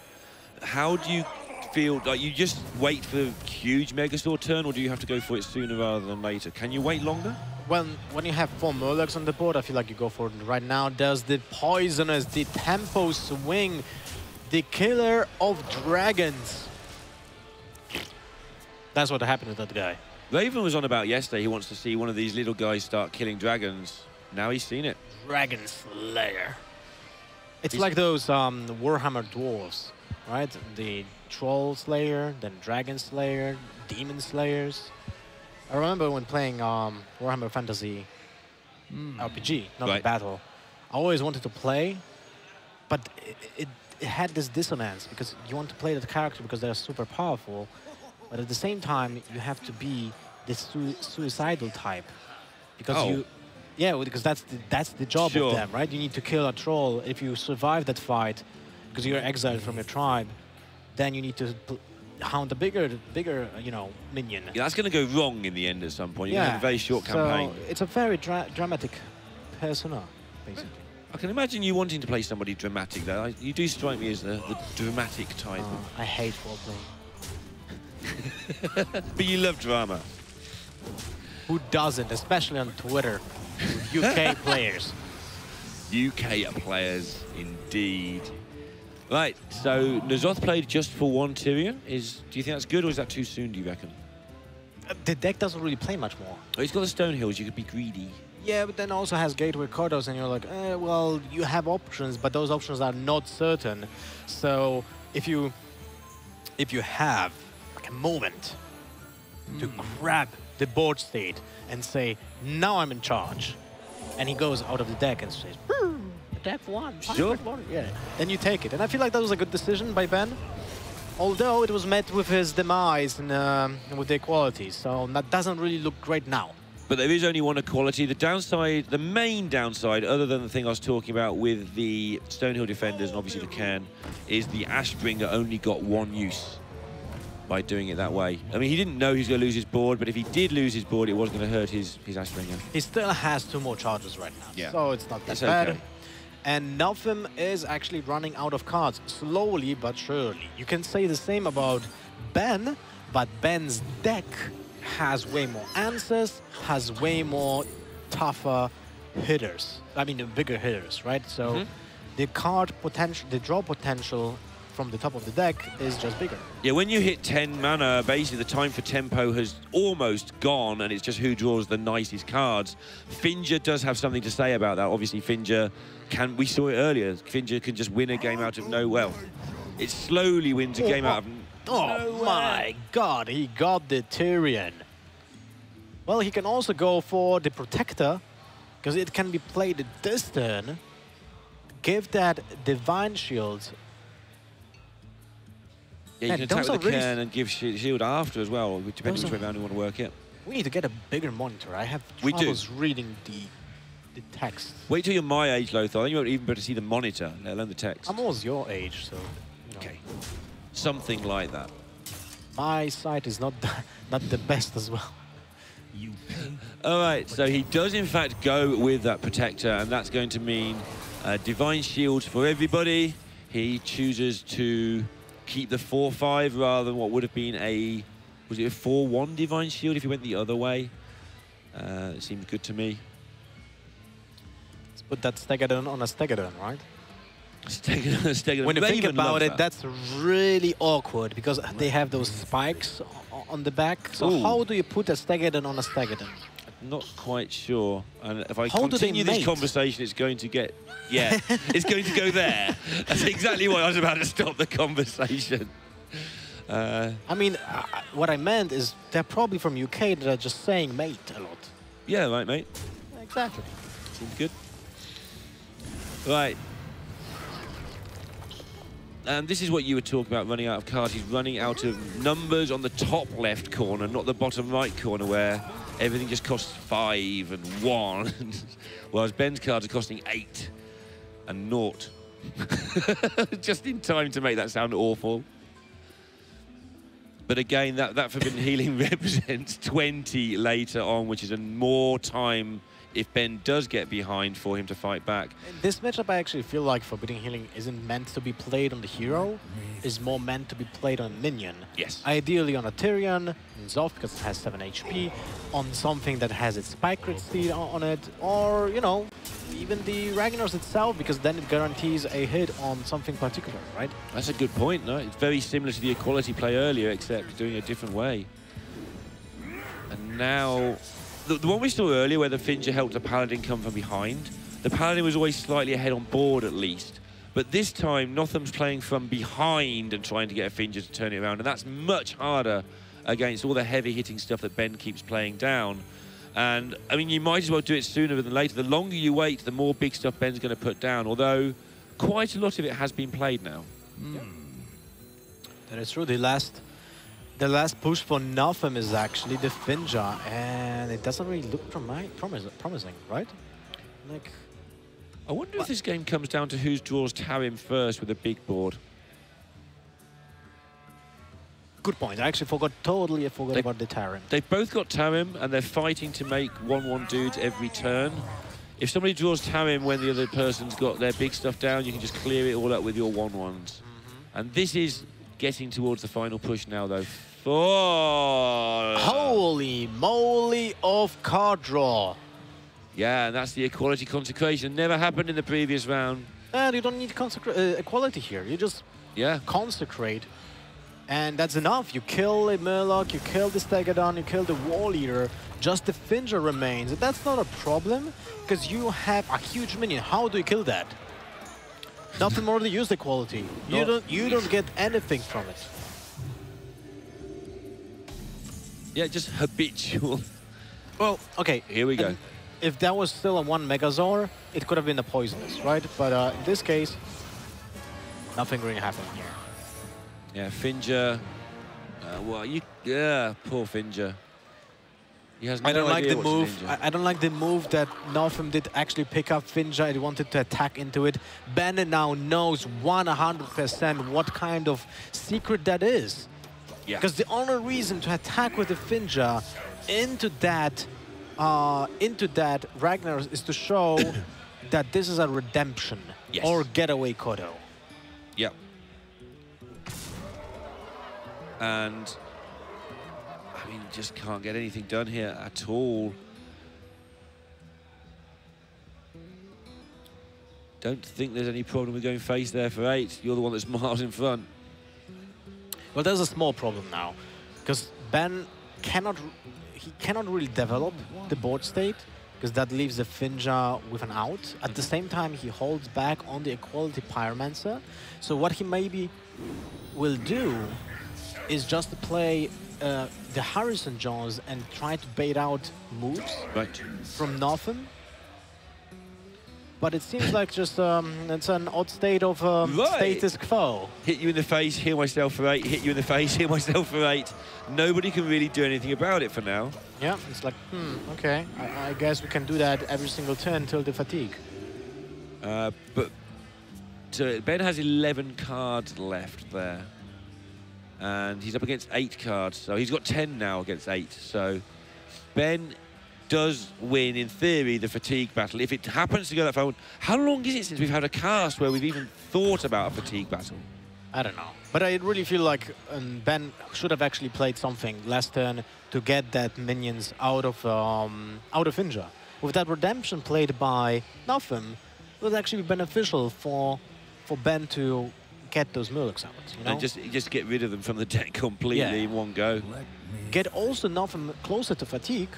how do you feel? Like, you just wait for a huge Megastore turn, or do you have to go for it sooner rather than later? Can you wait longer? When you have 4 Murlocs on the board, I feel like you go for it right now. There's the Poisonous, the Tempo Swing, the Killer of Dragons. That's what happened to that guy. Raven was on about yesterday. He wants to see one of these little guys start killing dragons. Now he's seen it. Dragon Slayer. It's like those Warhammer dwarves, right? The Troll Slayer, then Dragon Slayer, Demon Slayers. I remember when playing Warhammer Fantasy RPG, not the battle. I always wanted to play, but it had this dissonance because you want to play that character because they're super powerful, but at the same time you have to be this suicidal type because because that's the job of them, right? You need to kill a troll. If you survive that fight because you're exiled from your tribe, then you need to hound a bigger minion. Yeah, that's going to go wrong in the end at some point. You're going to have a very short campaign. So it's a very dramatic persona, basically. I can imagine you wanting to play somebody dramatic, though. You do strike me as the dramatic type. I hate roleplaying. But you love drama. Who doesn't, especially on Twitter, with UK players. UK players, indeed. Right, so Nazoth played just for 1 Tyrion. Do you think that's good, or is that too soon, do you reckon? The deck doesn't really play much more. Oh, he's got the Stone Hills, you could be greedy. Yeah, but then also has Gateway Cordos, and you're like, well, you have options, but those options are not certain. So if you have like a moment to grab the board state and say, now I'm in charge, and he goes out of the deck and says, attack 1, sure. Yeah, then you take it. And I feel like that was a good decision by Ben, although it was met with his demise and with the equality, so that doesn't really look great now. But there is only 1 equality. The downside, the main downside, other than the thing I was talking about with the Stonehill defenders and obviously the Cairn, is the Ashbringer only got 1 use by doing it that way. I mean, he didn't know he was going to lose his board, but if he did lose his board, it was going to hurt his Ashbringer. He still has 2 more charges right now, yeah. So it's not that That's bad. okay. And Nothum is actually running out of cards, slowly but surely. You can say the same about Ben, but Ben's deck has way more answers, has way more tougher hitters. I mean, bigger hitters, right? So the card potential, the draw potential from the top of the deck is just bigger. Yeah, when you hit 10 mana, basically the time for tempo has almost gone, and it's just who draws the nicest cards. Finger does have something to say about that. Obviously, Finger can, we saw it earlier, Finger can just win a game out of nowhere. It slowly wins a game out of Oh my god, he got the Tyrion. Well, he can also go for the Protector, because it can be played this turn. Give that Divine Shield. Yeah, you can attack with the Cairn and give shield after as well, depending which way around you want to work it. We need to get a bigger monitor. I have troubles reading the text. Wait till you're my age, Lothar, then you won't even be able to see the monitor, let alone the text. I'm almost your age, so... You know. Okay. Something like that. My sight is not the best as well. All right, so he does in fact go with that Protector, and that's going to mean Divine Shield for everybody. He chooses to keep the 4/5 rather than what would have been was it a 4/1 Divine Shield if he went the other way? It seemed good to me. Let's put that Stegadon on a Stegadon, right? Stegadon. When you think about it, that's really awkward because they have those spikes on the back. So how do you put a Stegadon on a Stegadon? Not quite sure. And if I continue this conversation, it's going to get... Yeah, it's going to go there. That's exactly why I was about to stop the conversation. I mean, what I meant is they're probably from UK that are just saying mate a lot. Yeah, right, mate. Exactly. Seems good. Right. And this is what you were talking about, running out of cards. He's running out of numbers on the top left corner, not the bottom right corner, where everything just costs 5 and 1. Whereas Ben's cards are costing 8 and 0. Just in time to make that sound awful. But again, that Forbidden Healing represents 20 later on, which is more time if Ben does get behind for him to fight back. In this matchup, I actually feel like Forbidden Healing isn't meant to be played on the hero. It's more meant to be played on a minion. Yes. Ideally on a Tyrion, on Zoth because it has 7 HP, on something that has its Spike Crit Steed on it, or, you know, even the Ragnar's itself, because then it guarantees a hit on something particular, right? That's a good point, no? It's very similar to the equality play earlier, except doing it a different way. And now, the one we saw earlier where the Finja helped the Paladin come from behind, the Paladin was always slightly ahead on board at least. But this time, Nothum's playing from behind and trying to get a Finja to turn it around, and that's much harder against all the heavy-hitting stuff that Ben keeps playing down. And, I mean, you might as well do it sooner than later. The longer you wait, the more big stuff Ben's going to put down, although quite a lot of it has been played now. Yeah. That is true. The last push for Nothum is actually the Finja, and it doesn't really look promising, right? Like, I wonder if this game comes down to who draws Tarim first with a big board. good point. I actually totally forgot about the Tarim. They've both got Tarim, and they're fighting to make 1-1 dudes every turn. If somebody draws Tarim when the other person's got their big stuff down, you can just clear it all up with your 1-1s. And this is getting towards the final push now, though. Holy moly of card draw. Yeah, and that's the equality consecration. Never happened in the previous round. And you don't need equality here. You just consecrate. And that's enough. You kill a Murloc, you kill the Stegadon, you kill the Wall Eater. Just the Finja remains. That's not a problem, because you have a huge minion. How do you kill that? Nothing more than use equality. You don't get anything from it. Yeah, just habitual. Well, okay. Here we go. And if that was still a 1 Megazord, it could have been a poisonous, right? But in this case, nothing really happened here. Yeah, Finja. Poor Finja. He has no I don't like idea the what's move. I don't like the move that Nothum did actually pick up Finja. He wanted to attack into it. Ben now knows 100% what kind of secret that is. Yeah. Because the only reason to attack with the Finja into that Ragnar is to show that this is a redemption or getaway Kodo. Yep. And I mean, just can't get anything done here at all. Don't think there's any problem with going face there for 8. You're the one that's miles in front. Well, there's a small problem now, because Ben cannot really develop the board state, because that leaves the Finja with an out. At the same time, he holds back on the equality Pyromancer. So what he maybe will do is just to play the Harrison Jones and try to bait out moves from Nothum. But it seems like just it's an odd state of status quo. Hit you in the face, heal myself for 8. Hit you in the face, heal myself for 8. Nobody can really do anything about it for now. Yeah, it's like, okay, I guess we can do that every single turn till the fatigue. But Ben has 11 cards left there. And he's up against 8 cards, so he's got 10 now against 8. So Ben does win, in theory, the fatigue battle. If it happens to go that far, how long is it since we've had a cast where we've even thought about a fatigue battle? I don't know. But I really feel like Ben should have actually played something last turn to get that minions out of Finja. With that redemption played by Nothum, it would actually be beneficial for Ben to get those Murlocs out, you know? And just get rid of them from the deck completely in one go. Get also Nothum closer to fatigue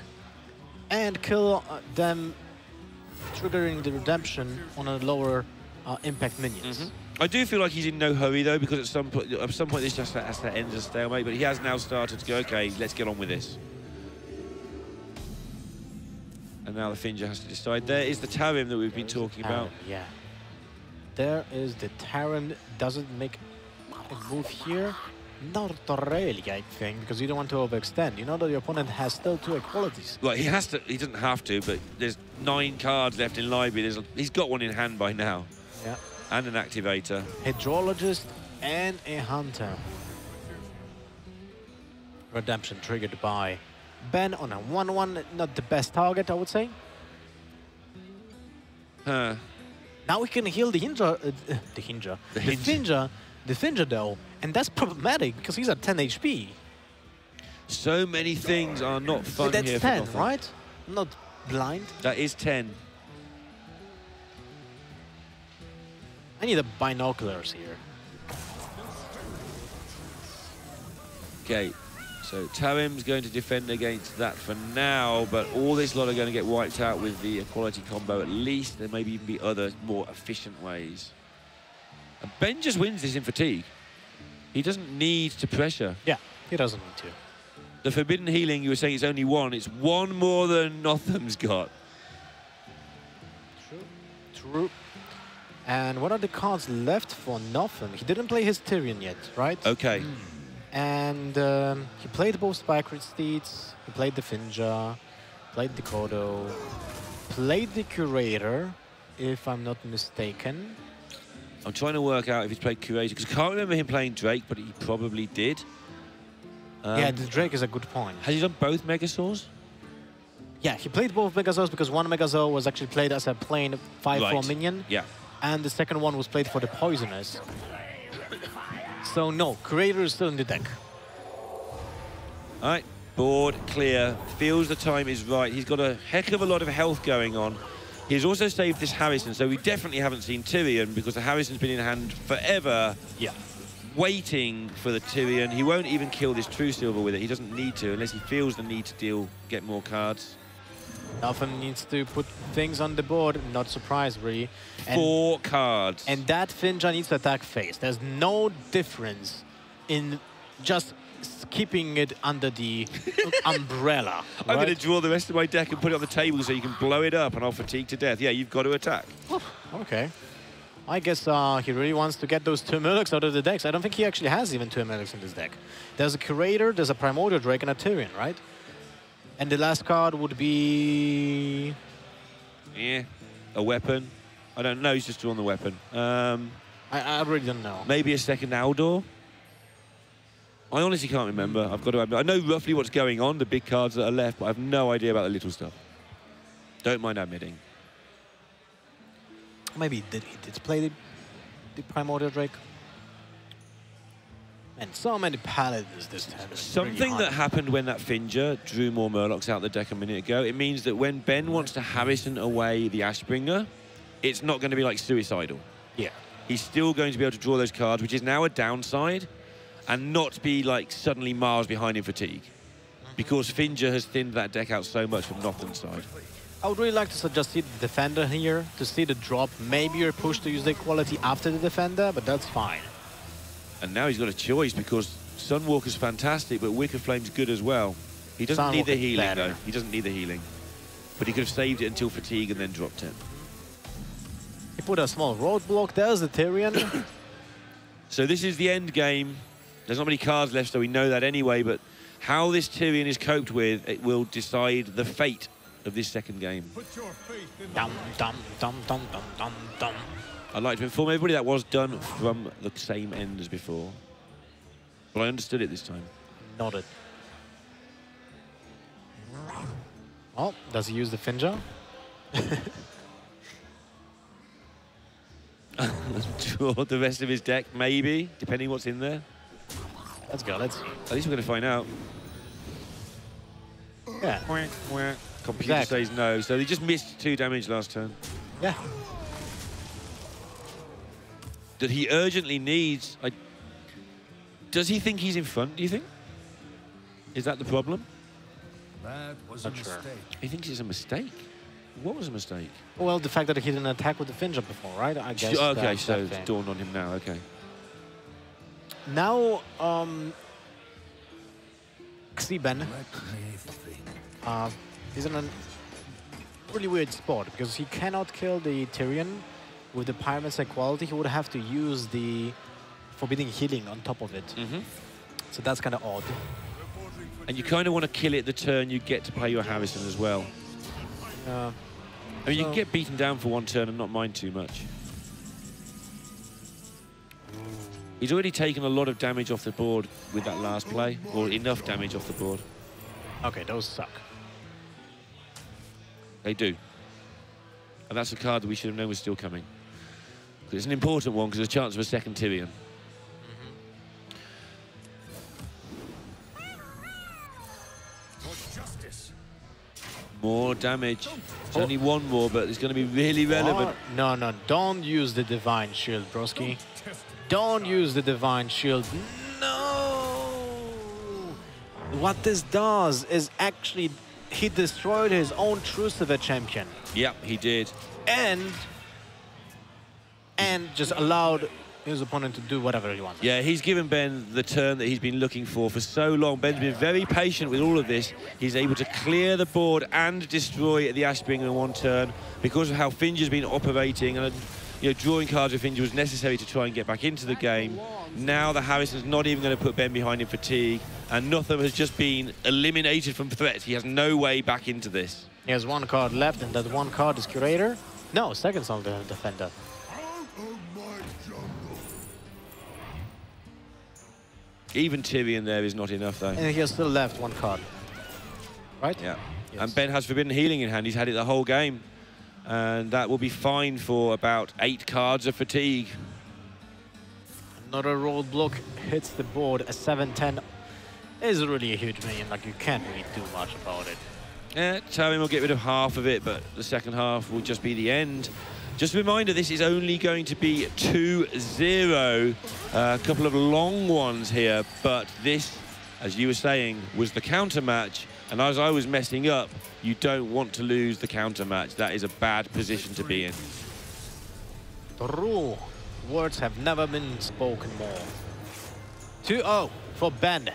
and kill them, triggering the redemption on a lower impact minions. I do feel like he's in no hurry though, because at some point this just has to end as a stalemate. But he has now started to go, okay, let's get on with this. And now the Finja has to decide. There is the Tarim that we've been talking about. Yeah. there is the Terran. Doesn't make a move here. Not really, I think, because you don't want to overextend. You know that your opponent has still 2 equalities. Well, he has to. He doesn't have to, but there's 9 cards left in library. He's got one in hand by now. Yeah. And an activator. Hydrologist and a hunter. Redemption triggered by Ben on a 1-1. Not the best target, I would say. Huh. Now we can heal the Finja though, and that's problematic because he's at 10 HP. So many things are not fun But that's here. 10, for right? Not blind. That is 10. I need the binoculars here. Okay, so Tarim's going to defend against that for now, but all this lot are going to get wiped out with the equality combo at least. There may even be other more efficient ways. And Ben just wins this in fatigue. He doesn't need to pressure. Yeah, he doesn't need to. The forbidden healing, you were saying it's only 1. It's 1 more than Nothum's got. True. And what are the cards left for Nothum? He didn't play his Tyrion yet, right? Okay. And he played both Spike Steeds, he played the Finja, played the Kodo, played the Curator, if I'm not mistaken. I'm trying to work out if he's played Curator, because I can't remember him playing Drake, but he probably did. Yeah, the Drake is a good point. Has he done both Megasaurs? Yeah, he played both Megasaurs because one Megasaur was actually played as a plain 5/4 minion. Yeah. And the second one was played for the Poisonous. So no, Curator is still in the deck. All right, board clear. Feels the time is right. He's got a heck of a lot of health going on. He's also saved this Harrison, so we definitely haven't seen Tyrion because the Harrison's been in hand forever. Yeah. Waiting for the Tyrion. He won't even kill this True Silver with it. He doesn't need to unless he feels the need to get more cards. Nothum needs to put things on the board, not surprised really. And 4 cards. And that Finja needs to attack face. There's no difference in just keeping it under the umbrella. I'm right? going to draw the rest of my deck and put it on the table so you can blow it up and I'll fatigue to death. Yeah, you've got to attack. Okay. I guess he really wants to get those 2 Murlocs out of the decks. I don't think he actually has even 2 Murlocs in this deck. There's a Curator, there's a Primordial Drake, and a Tyrion, right? And the last card would be... Yeah, a weapon. I don't know, he's just drawn the weapon. I really don't know. Maybe a second Aldor? I honestly can't remember. I've got to admit. I know roughly what's going on, the big cards that are left, but I have no idea about the little stuff. Don't mind admitting. Maybe he did play the Primordial Drake. And so many Paladins this time. Something that happened when that Finja drew more Murlocs out the deck a minute ago, it means that when Ben wants to Harrison away the Ashbringer, it's not going to be like suicidal. Yeah. He's still going to be able to draw those cards, which is now a downside, and not be like suddenly miles behind in fatigue. Because Finja has thinned that deck out so much from Nothum's side. I would really like to suggest see the Defender here, to see the drop. Maybe you're pushed to use the equality after the Defender, but that's fine. And now he's got a choice because Sunwalker's fantastic, but Wicker Flame's good as well. He doesn't need the healing, though. He doesn't need the healing. But he could have saved it until fatigue and then dropped it. He put a small roadblock. There's the Tyrion. So this is the end game. There's not many cards left, so we know that anyway, but how this Tyrion is coped with, it will decide the fate of this second game. Dum, dum, dum, dum, dum, dum, dum. I'd like to inform everybody that was done from the same end as before. But I understood it this time. Nodded. Oh, does he use the Finja? Draw the rest of his deck, maybe, depending what's in there. Let's go, let's see. At least we're going to find out. Yeah. Computer Exactly. says no, so he just missed 2 damage last turn. Yeah. That he urgently needs... Does he think he's in front, do you think? Is that the problem? That was Not a sure. mistake. He thinks it's a mistake. What was a mistake? Well, the fact that he didn't attack with the Finja before, right? I guess. Okay, so that it's thing. dawned on him now, okay. Now, XI3EN Let me think. is in a really weird spot because he cannot kill the Tyrion with the Pyromancer quality, he would have to use the Forbidding Healing on top of it. So that's kind of odd. And you kind of want to kill it the turn you get to play your Harrison as well. I mean, you can get beaten down for one turn and not mind too much. He's already taken a lot of damage off the board with that last play, or enough damage off the board. Okay, those suck. They do. And that's a card that we should have known was still coming. It's an important one because there's a chance of a second Tyrion. More damage. It's only one more, but it's going to be really relevant. No, no, don't use the Divine Shield, broski. Don't use the Divine Shield. No! What this does is actually he destroyed his own Trucifer champion. Yep, he did. And just allowed his opponent to do whatever he wants. Yeah, he's given Ben the turn that he's been looking for so long. Ben's been very patient with all of this. He's able to clear the board and destroy the Ashbringer in one turn because of how Finger's been operating, and drawing cards with Finger was necessary to try and get back into the game. Now the Harrison's not even going to put Ben behind in fatigue, and Nothum has just been eliminated from threat. He has no way back into this. He has one card left, and that one card is Curator. No, second on the Defender. Even Tyrion there is not enough, though. And he has still left one card. Right? Yeah. Yes. And Ben has Forbidden Healing in hand. He's had it the whole game. And that will be fine for about 8 cards of fatigue. Another roadblock hits the board. A 7-10 is really a huge minion. Like, you can't really do much about it. Yeah, Tyrion will get rid of half of it, but the second half will just be the end. Just a reminder, this is only going to be 2-0. A couple of long ones here, but this, as you were saying, was the counter match. And as I was messing up, you don't want to lose the counter match. That is a bad position to be in. True. Words have never been spoken more. 2-0 for Ben.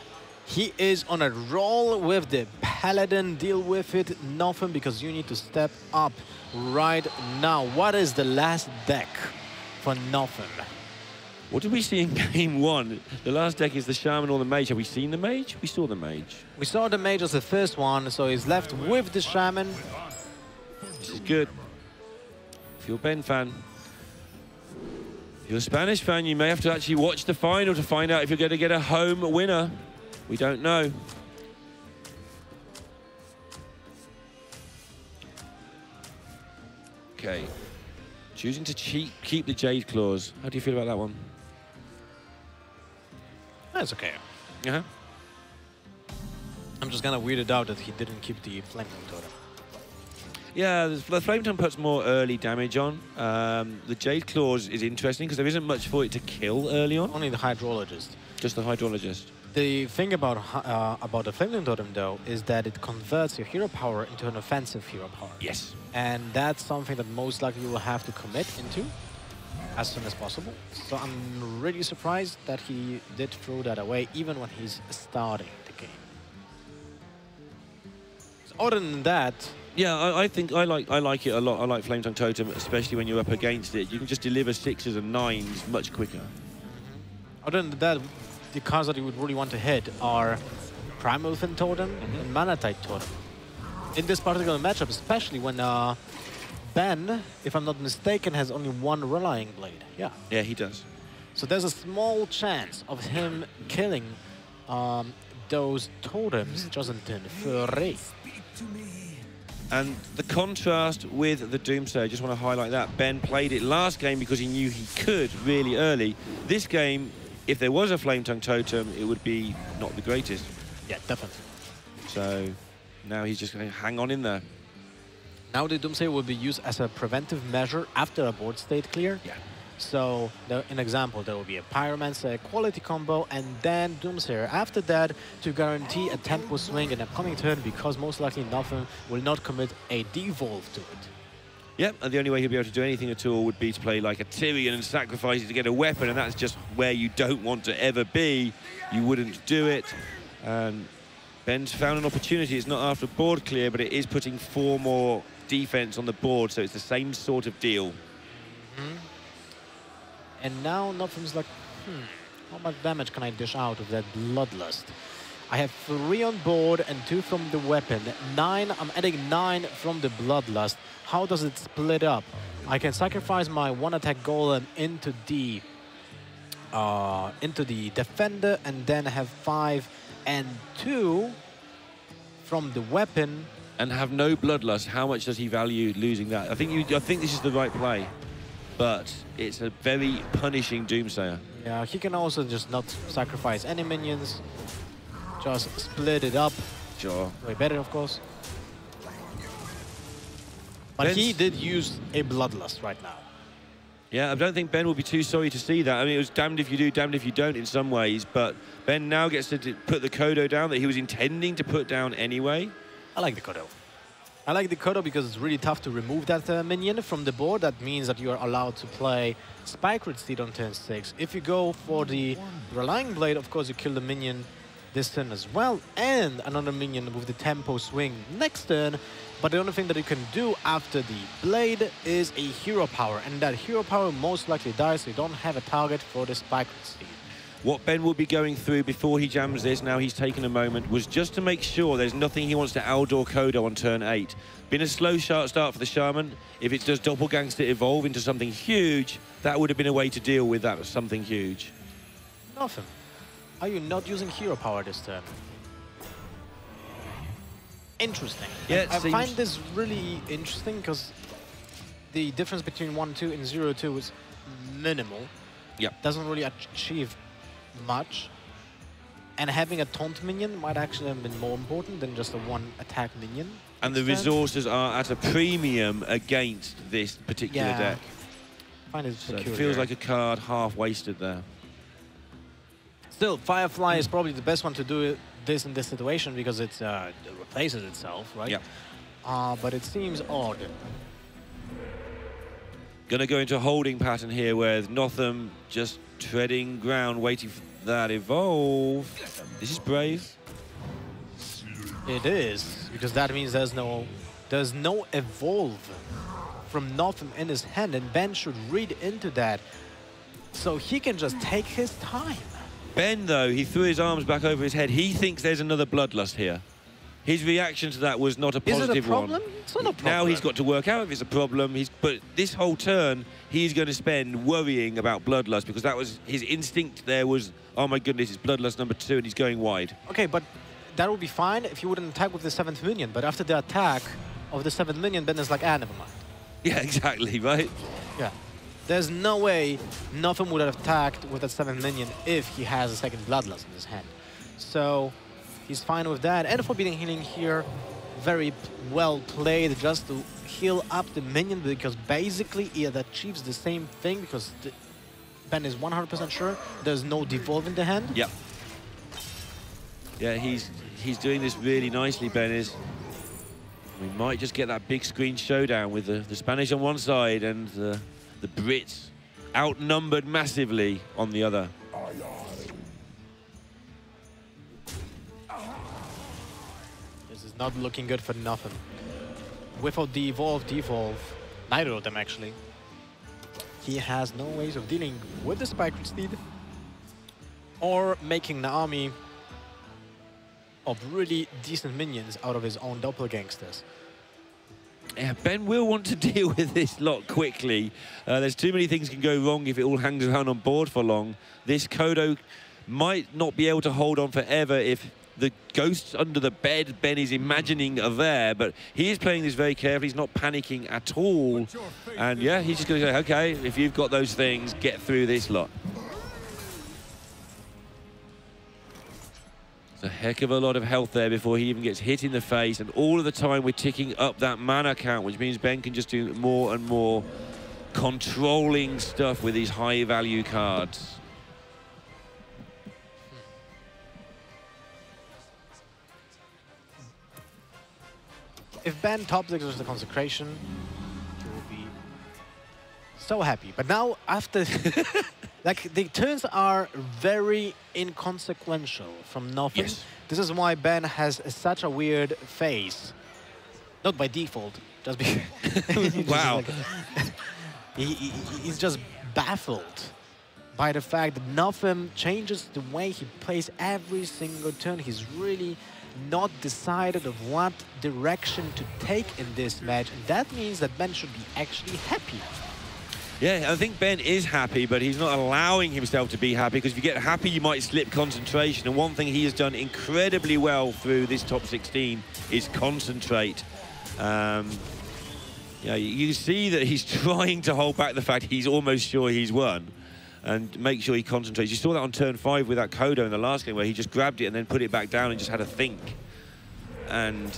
He is on a roll with the Paladin. Deal with it, Nothum, because you need to step up right now. What is the last deck for Nothum? What did we see in game 1? The last deck is the Shaman or the Mage. Have we seen the Mage? We saw the Mage. We saw the Mage as the first one, so he's left with the Shaman. This is good. If you're a Ben fan, if you're a Spanish fan, you may have to actually watch the final to find out if you're going to get a home winner. We don't know. Okay. Choosing to keep the Jade Claws. How do you feel about that one? That's okay. Uh-huh. I'm just kind of weirded out that he didn't keep the Flame Totem. Yeah, the Flame Tongue puts more early damage on. The Jade Claws is interesting because there isn't much for it to kill early on. Only the Hydrologist. Just the Hydrologist. The thing about the Flame Totem, though, is that it converts your hero power into an offensive hero power. Yes. And that's something that most likely you will have to commit into as soon as possible. So I'm really surprised that he did throw that away, even when he's starting the game. So other than that... Yeah, I think I like it a lot. I like Flame Tongue Totem, especially when you're up against it. You can just deliver 6s and 9s much quicker. Other than that, the cards that you would really want to hit are Primal Fin Totem and Manatite Totem. In this particular matchup, especially when Ben, if I'm not mistaken, has only one Relying Blade. Yeah. Yeah, he does. So there's a small chance of him killing those totems just in free. And the contrast with the Doomsayer, I just want to highlight that. Ben played it last game because he knew he could really early. This game, if there was a Flame Tongue Totem, it would be not the greatest. Yeah, definitely. So now he's just going to hang on in there. Now the Doomsayer will be used as a preventive measure after a board state clear. Yeah. So, in example, there will be a Pyromancer quality combo and then Doomsayer after that to guarantee a tempo swing in an upcoming turn, because most likely Nothum will not commit a devolve to it. Yep, and the only way he'll be able to do anything at all would be to play like a Tyrion and sacrifice it to get a weapon, and that's just where you don't want to ever be. You wouldn't do it. And Ben's found an opportunity. It's not after board clear, but it is putting 4 more defense on the board, so it's the same sort of deal. And now Nothum's like, how much damage can I dish out of that Bloodlust? I have 3 on board and 2 from the weapon. 9, I'm adding 9 from the Bloodlust. How does it split up? I can sacrifice my 1-attack golem into the defender and then have 5 and 2 from the weapon. And have no Bloodlust. How much does he value losing that? I think this is the right play, but it's a very punishing Doomsayer. Yeah, he can also just not sacrifice any minions. Just split it up. Sure. Way better, of course. But he did use a Bloodlust right now. Yeah, I don't think Ben will be too sorry to see that. I mean, it was damned if you do, damned if you don't in some ways, but Ben now gets to put the Kodo down that he was intending to put down anyway. I like the Kodo. I like the Kodo because it's really tough to remove that minion from the board. That means that you are allowed to play Spikered Steed on turn 6. If you go for the Relying Blade, of course, you kill the minion this turn as well, and another minion with the tempo swing next turn. But the only thing that you can do after the blade is a hero power, and that hero power most likely dies, so you don't have a target for the Spikered Steed. What Ben will be going through before he jams this, now he's taken a moment, was just to make sure there's nothing he wants to Aldor Kodo on turn 8. Been a slow start for the Shaman. If it does Doppelgangster evolve into something huge, that would have been a way to deal with that, something huge. Nothum. Are you not using hero power this turn? Interesting. Yeah, I find this really interesting because the difference between 1-2 and 0-2 is minimal. Yep. Doesn't really achieve much. And having a taunt minion might actually have been more important than just a 1-attack minion. And the resources are at a premium against this particular deck. I find it So it peculiar. feels like a card half wasted there. Still, Firefly is probably the best one to do this in this situation because it replaces itself, right? Yeah. But it seems odd. Going to go into a holding pattern here with Nothum just treading ground, waiting for that evolve. This is brave. It is, because that means there's no evolve from Nothum in his hand, and Ben should read into that. So he can just take his time. Ben, though, he threw his arms back over his head. He thinks there's another Bloodlust here. His reaction to that was not a positive one. Is it a problem? It's not a problem. Now he's got to work out if it's a problem. But this whole turn, he's going to spend worrying about Bloodlust because that was his instinct there was, oh my goodness, it's Bloodlust number 2 and he's going wide. Okay, but that would be fine if you wouldn't attack with the 7th minion. But after the attack of the 7th minion, Ben is like, never mind. Yeah, exactly, right? Yeah. There's no way Nothum would have attacked with that 7th minion if he has a second Bloodlust in his hand. So he's fine with that. And Forbidden Healing here, very well played just to heal up the minion because basically it achieves the same thing because Ben is 100% sure there's no devolve in the hand. Yep. Yeah, he's doing this really nicely, Ben is. We might just get that big screen showdown with the Spanish on one side and the Brits outnumbered massively on the other. This is not looking good for Nothum. Without the devolve, neither of them actually. He has no ways of dealing with the Spikered Steed or making an army of really decent minions out of his own doppelgangsters. Yeah, Ben will want to deal with this lot quickly. There's too many things can go wrong if it all hangs around on board for long. This Kodo might not be able to hold on forever if the ghosts under the bed Ben is imagining are there, but he is playing this very carefully. He's not panicking at all. And yeah, he's just going to say, okay, if you've got those things, get through this lot. It's a heck of a lot of health there before he even gets hit in the face, and all of the time we're ticking up that mana count, which means Ben can just do more and more controlling stuff with these high value cards. If Ben top decks the Consecration, he will be so happy. But now after like the turns are very inconsequential from Nothum. Yes. This is why Ben has such a weird face. Not by default, just because. Wow. he's just baffled by the fact that Nothum changes the way he plays every single turn. He's really not decided of what direction to take in this match. And that means that Ben should be actually happy. Yeah, I think Ben is happy, but he's not allowing himself to be happy, because if you get happy, you might slip concentration. And one thing he has done incredibly well through this top 16 is concentrate. Yeah, you see that he's trying to hold back the fact he's almost sure he's won and make sure he concentrates. You saw that on turn 5 with that Kodo in the last game, where he just grabbed it and then put it back down and just had to think. And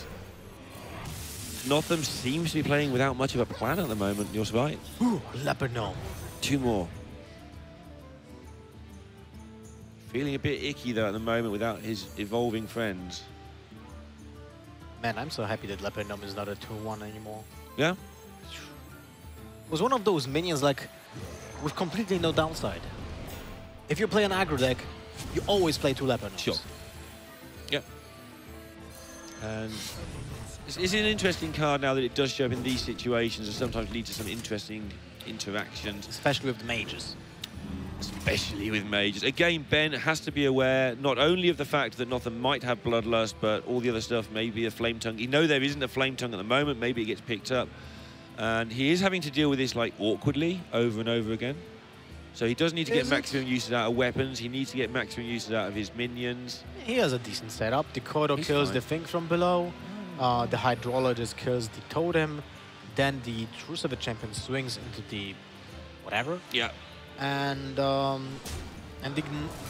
Nothum seems to be playing without much of a plan at the moment. You're right. Ooh, Leopard Gnome. 2 more. Feeling a bit icky, though, at the moment without his evolving friends. Man, I'm so happy that Leopard Gnome is not a 2-1 anymore. Yeah? It was one of those minions, like, with completely no downside. If you play an aggro deck, you always play 2 Leopard Gnomes. Sure. Yeah. And it's an interesting card now that it does show up in these situations and sometimes lead to some interesting interactions. Especially with the mages. Especially with mages. Again, Ben has to be aware not only of the fact that Nothum might have Bloodlust, but all the other stuff, maybe a Flame Tongue. You know there isn't a Flame Tongue at the moment, maybe it gets picked up. And he is having to deal with this like awkwardly over and over again. So he does need to get maximum usage out of weapons. He needs to get maximum usage out of his minions. He has a decent setup. The Kodo kills the thing from below. The Hydrologist kills the Totem. Then the True Savage Champion swings into the whatever. Yeah. And the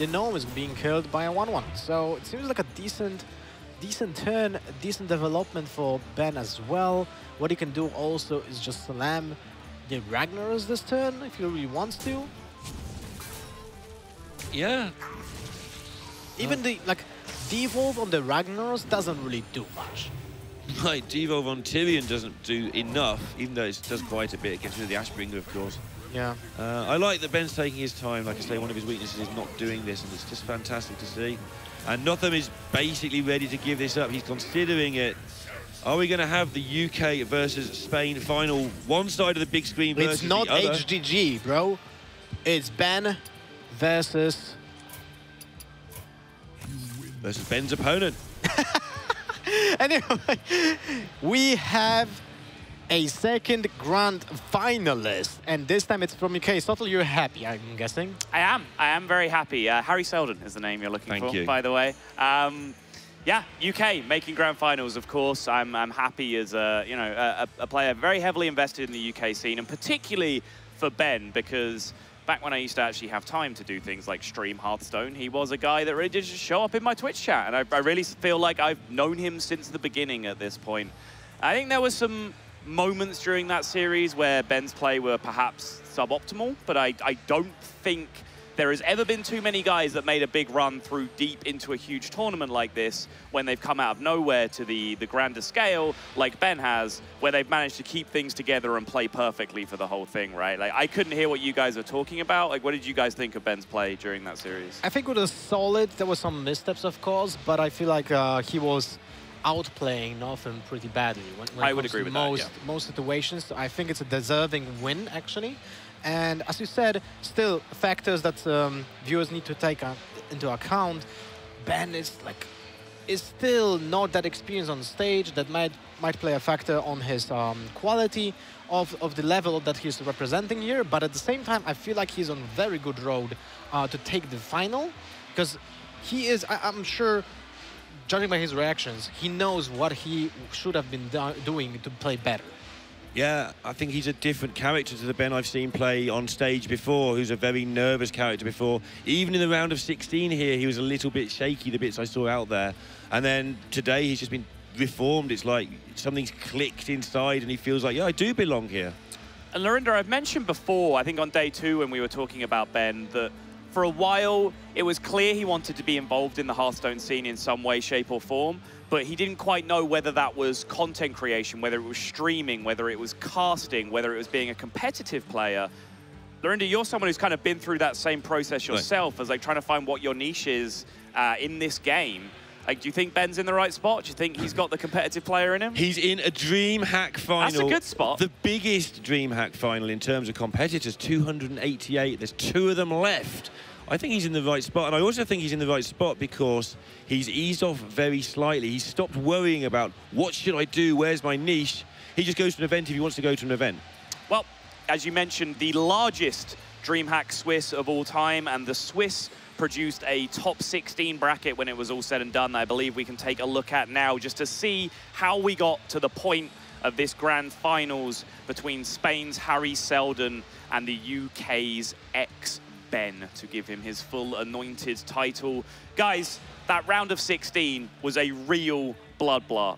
Gnome is being killed by a 1-1. So it seems like a decent turn, decent development for Ben as well. What he can do also is just slam the Ragnaros this turn if he really wants to. Yeah. Even the devolve on the Ragnaros doesn't really do much. Right, devolve on Tyrion doesn't do enough, even though it does quite a bit. It gets rid of the Ashbringer, of course. Yeah. I like that Ben's taking his time. Like I say, one of his weaknesses is not doing this, and it's just fantastic to see. And Nothum is basically ready to give this up. He's considering it. Are we going to have the UK versus Spain final, one side of the big screen versus the other? It's not HGG, bro. It's Ben versus Ben's opponent. Anyway, we have a second grand finalist, and this time it's from UK. Sottle, you're happy, I'm guessing? I am very happy. Harry Selden is the name you're looking for, by the way. Yeah, UK making grand finals, of course. I'm happy as a player very heavily invested in the UK scene, and particularly for Ben, because back when I used to actually have time to do things like stream Hearthstone, he was a guy that really did just show up in my Twitch chat, and I really feel like I've known him since the beginning at this point. I think there was some moments during that series where Ben's play were perhaps suboptimal, but I don't think there has ever been too many guys that made a big run through deep into a huge tournament like this when they've come out of nowhere to the grander scale like Ben has, where they've managed to keep things together and play perfectly for the whole thing, right? Like, I couldn't hear what you guys are talking about. Like, what did you guys think of Ben's play during that series? I think it was solid. There were some missteps, of course, but I feel like he was outplaying Nothum pretty badly when I would agree with that, yeah. Most situations. I think it's a deserving win, actually. And as you said, still factors that viewers need to take into account. Ben is still not that experienced on stage. That might play a factor on his quality of the level that he's representing here. But at the same time, I feel like he's on very good road to take the final, because he is. I'm sure, judging by his reactions, he knows what he should have been doing to play better. Yeah, I think he's a different character to the Ben I've seen play on stage before, who's a very nervous character before. Even in the round of 16 here, he was a little bit shaky, the bits I saw out there. And then today, he's just been reformed. It's like something's clicked inside, and he feels like, yeah, I do belong here. And Lorinda, I've mentioned before, I think on day 2 when we were talking about Ben, that for a while, it was clear he wanted to be involved in the Hearthstone scene in some way, shape, or form, but he didn't quite know whether that was content creation, whether it was streaming, whether it was casting, whether it was being a competitive player. Lorinda, you're someone who's kind of been through that same process yourself, as like trying to find what your niche is in this game. Like, do you think Ben's in the right spot? Do you think he's got the competitive player in him? He's in a DreamHack final. That's a good spot. The biggest DreamHack final in terms of competitors, 288. There's 2 of them left. I think he's in the right spot, and I also think he's in the right spot because he's eased off very slightly. He's stopped worrying about what should I do, where's my niche. He just goes to an event if he wants to go to an event. Well, as you mentioned, the largest DreamHack Swiss of all time, and the Swiss produced a top 16 bracket when it was all said and done that I believe we can take a look at now just to see how we got to the point of this grand finals between Spain's Harry Seldon and the UK's XI3EN to give him his full anointed title. Guys, that round of 16 was a real bloodbath.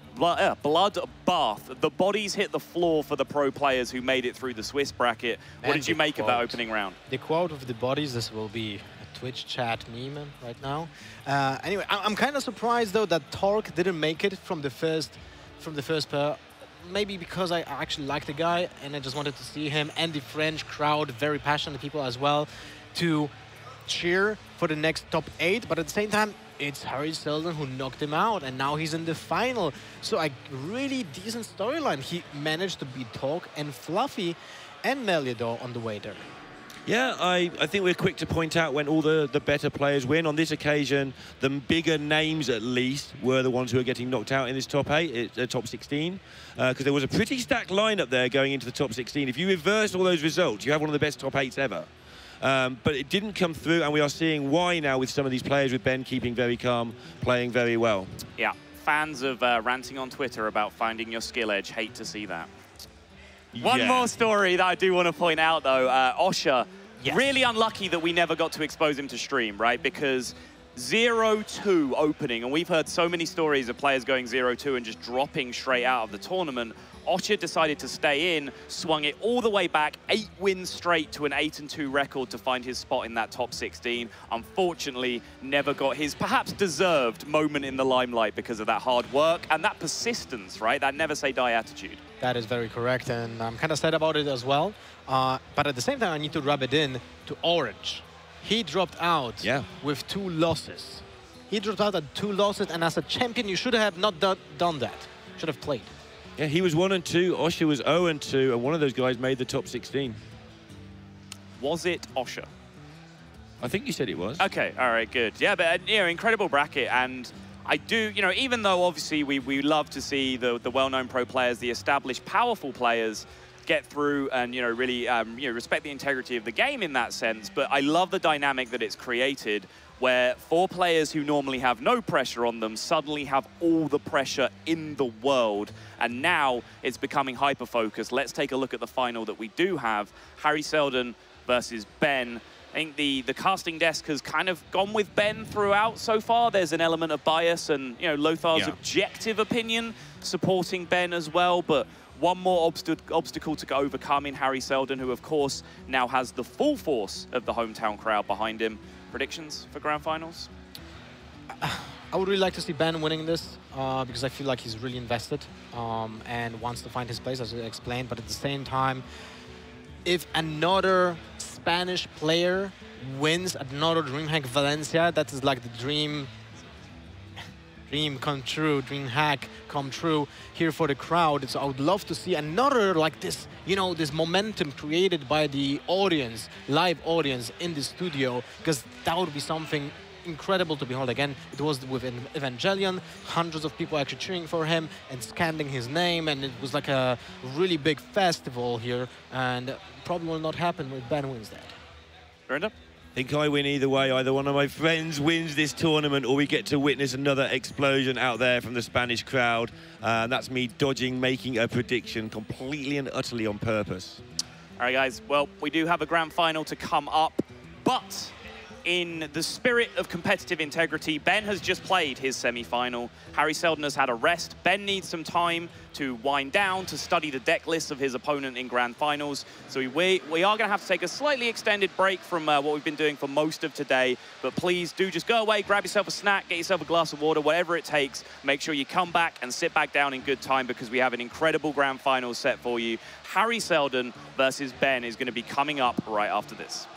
The bodies hit the floor for the pro players who made it through the Swiss bracket. What did you make of that opening round? The quote of the bodies, this will be a Twitch chat meme right now. Anyway, I'm kind of surprised though that Torque didn't make it from the first pair. Maybe because I actually like the guy and I just wanted to see him and the French crowd, very passionate people as well, to cheer for the next top 8. But at the same time, it's Harry Seldon who knocked him out, and now he's in the final. So a really decent storyline. He managed to beat Torque and Fluffy and Meliador on the way there. Yeah, I think we're quick to point out when all the better players win. On this occasion, the bigger names at least were the ones who are getting knocked out in this top 8, top 16, because there was a pretty stacked lineup there going into the top 16. If you reverse all those results, you have one of the best top 8s ever. But it didn't come through, and we are seeing why now with some of these players, with Ben keeping very calm, playing very well. Yeah, fans of ranting on Twitter about finding your skill edge, hate to see that. One more story that I do want to point out, though. Osher, really unlucky that we never got to expose him to stream, right? Because 0-2 opening, and we've heard so many stories of players going 0-2 and just dropping straight out of the tournament. Osher decided to stay in, swung it all the way back, 8 wins straight to an 8-2 record to find his spot in that top 16. Unfortunately, never got his perhaps deserved moment in the limelight because of that hard work and that persistence, right? That never say die attitude. That is very correct, and I'm kind of sad about it as well. But at the same time, I need to rub it in to Orange. He dropped out with 2 losses. He dropped out at 2 losses, and as a champion, you should have not done that. Should have played. Yeah, he was 1-2. Osher was 0-2, and one of those guys made the top 16. Was it Osher? I think you said it was. Okay, all right, good. Yeah, but you know, incredible bracket, and I do, you know, even though obviously we love to see the well-known pro players, the established, powerful players get through and, you know, really respect the integrity of the game in that sense, but I love the dynamic that it's created where 4 players who normally have no pressure on them suddenly have all the pressure in the world, and now it's becoming hyper-focused. Let's take a look at the final that we do have. Harry Seldon versus Ben. I think the casting desk has kind of gone with Ben throughout so far. There's an element of bias and, you know, Lothar's objective opinion supporting Ben as well, but one more obstacle to overcome in Harry Seldon, who, of course, now has the full force of the hometown crowd behind him. Predictions for grand finals? I would really like to see Ben winning this because I feel like he's really invested and wants to find his place, as I explained. But at the same time, if another Spanish player wins another DreamHack Valencia, that is like the dream come true, DreamHack come true here for the crowd. So I would love to see another like this, you know, this momentum created by the audience, live audience in the studio, because that would be something incredible to behold again. It was with Evangelion, hundreds of people actually cheering for him and scanning his name, and it was like a really big festival here, and probably will not happen when Ben wins that. Brenda? I think I win either way. Either one of my friends wins this tournament, or we get to witness another explosion out there from the Spanish crowd. That's me dodging, making a prediction completely and utterly on purpose. All right, guys. Well, we do have a grand final to come up, but in the spirit of competitive integrity, Ben has just played his semi-final. Harry Seldon has had a rest. Ben needs some time to wind down, to study the deck list of his opponent in grand finals. So we are going to have to take a slightly extended break from what we've been doing for most of today. But please do just go away, grab yourself a snack, get yourself a glass of water, whatever it takes. Make sure you come back and sit back down in good time, because we have an incredible grand final set for you. Harry Seldon versus Ben is going to be coming up right after this.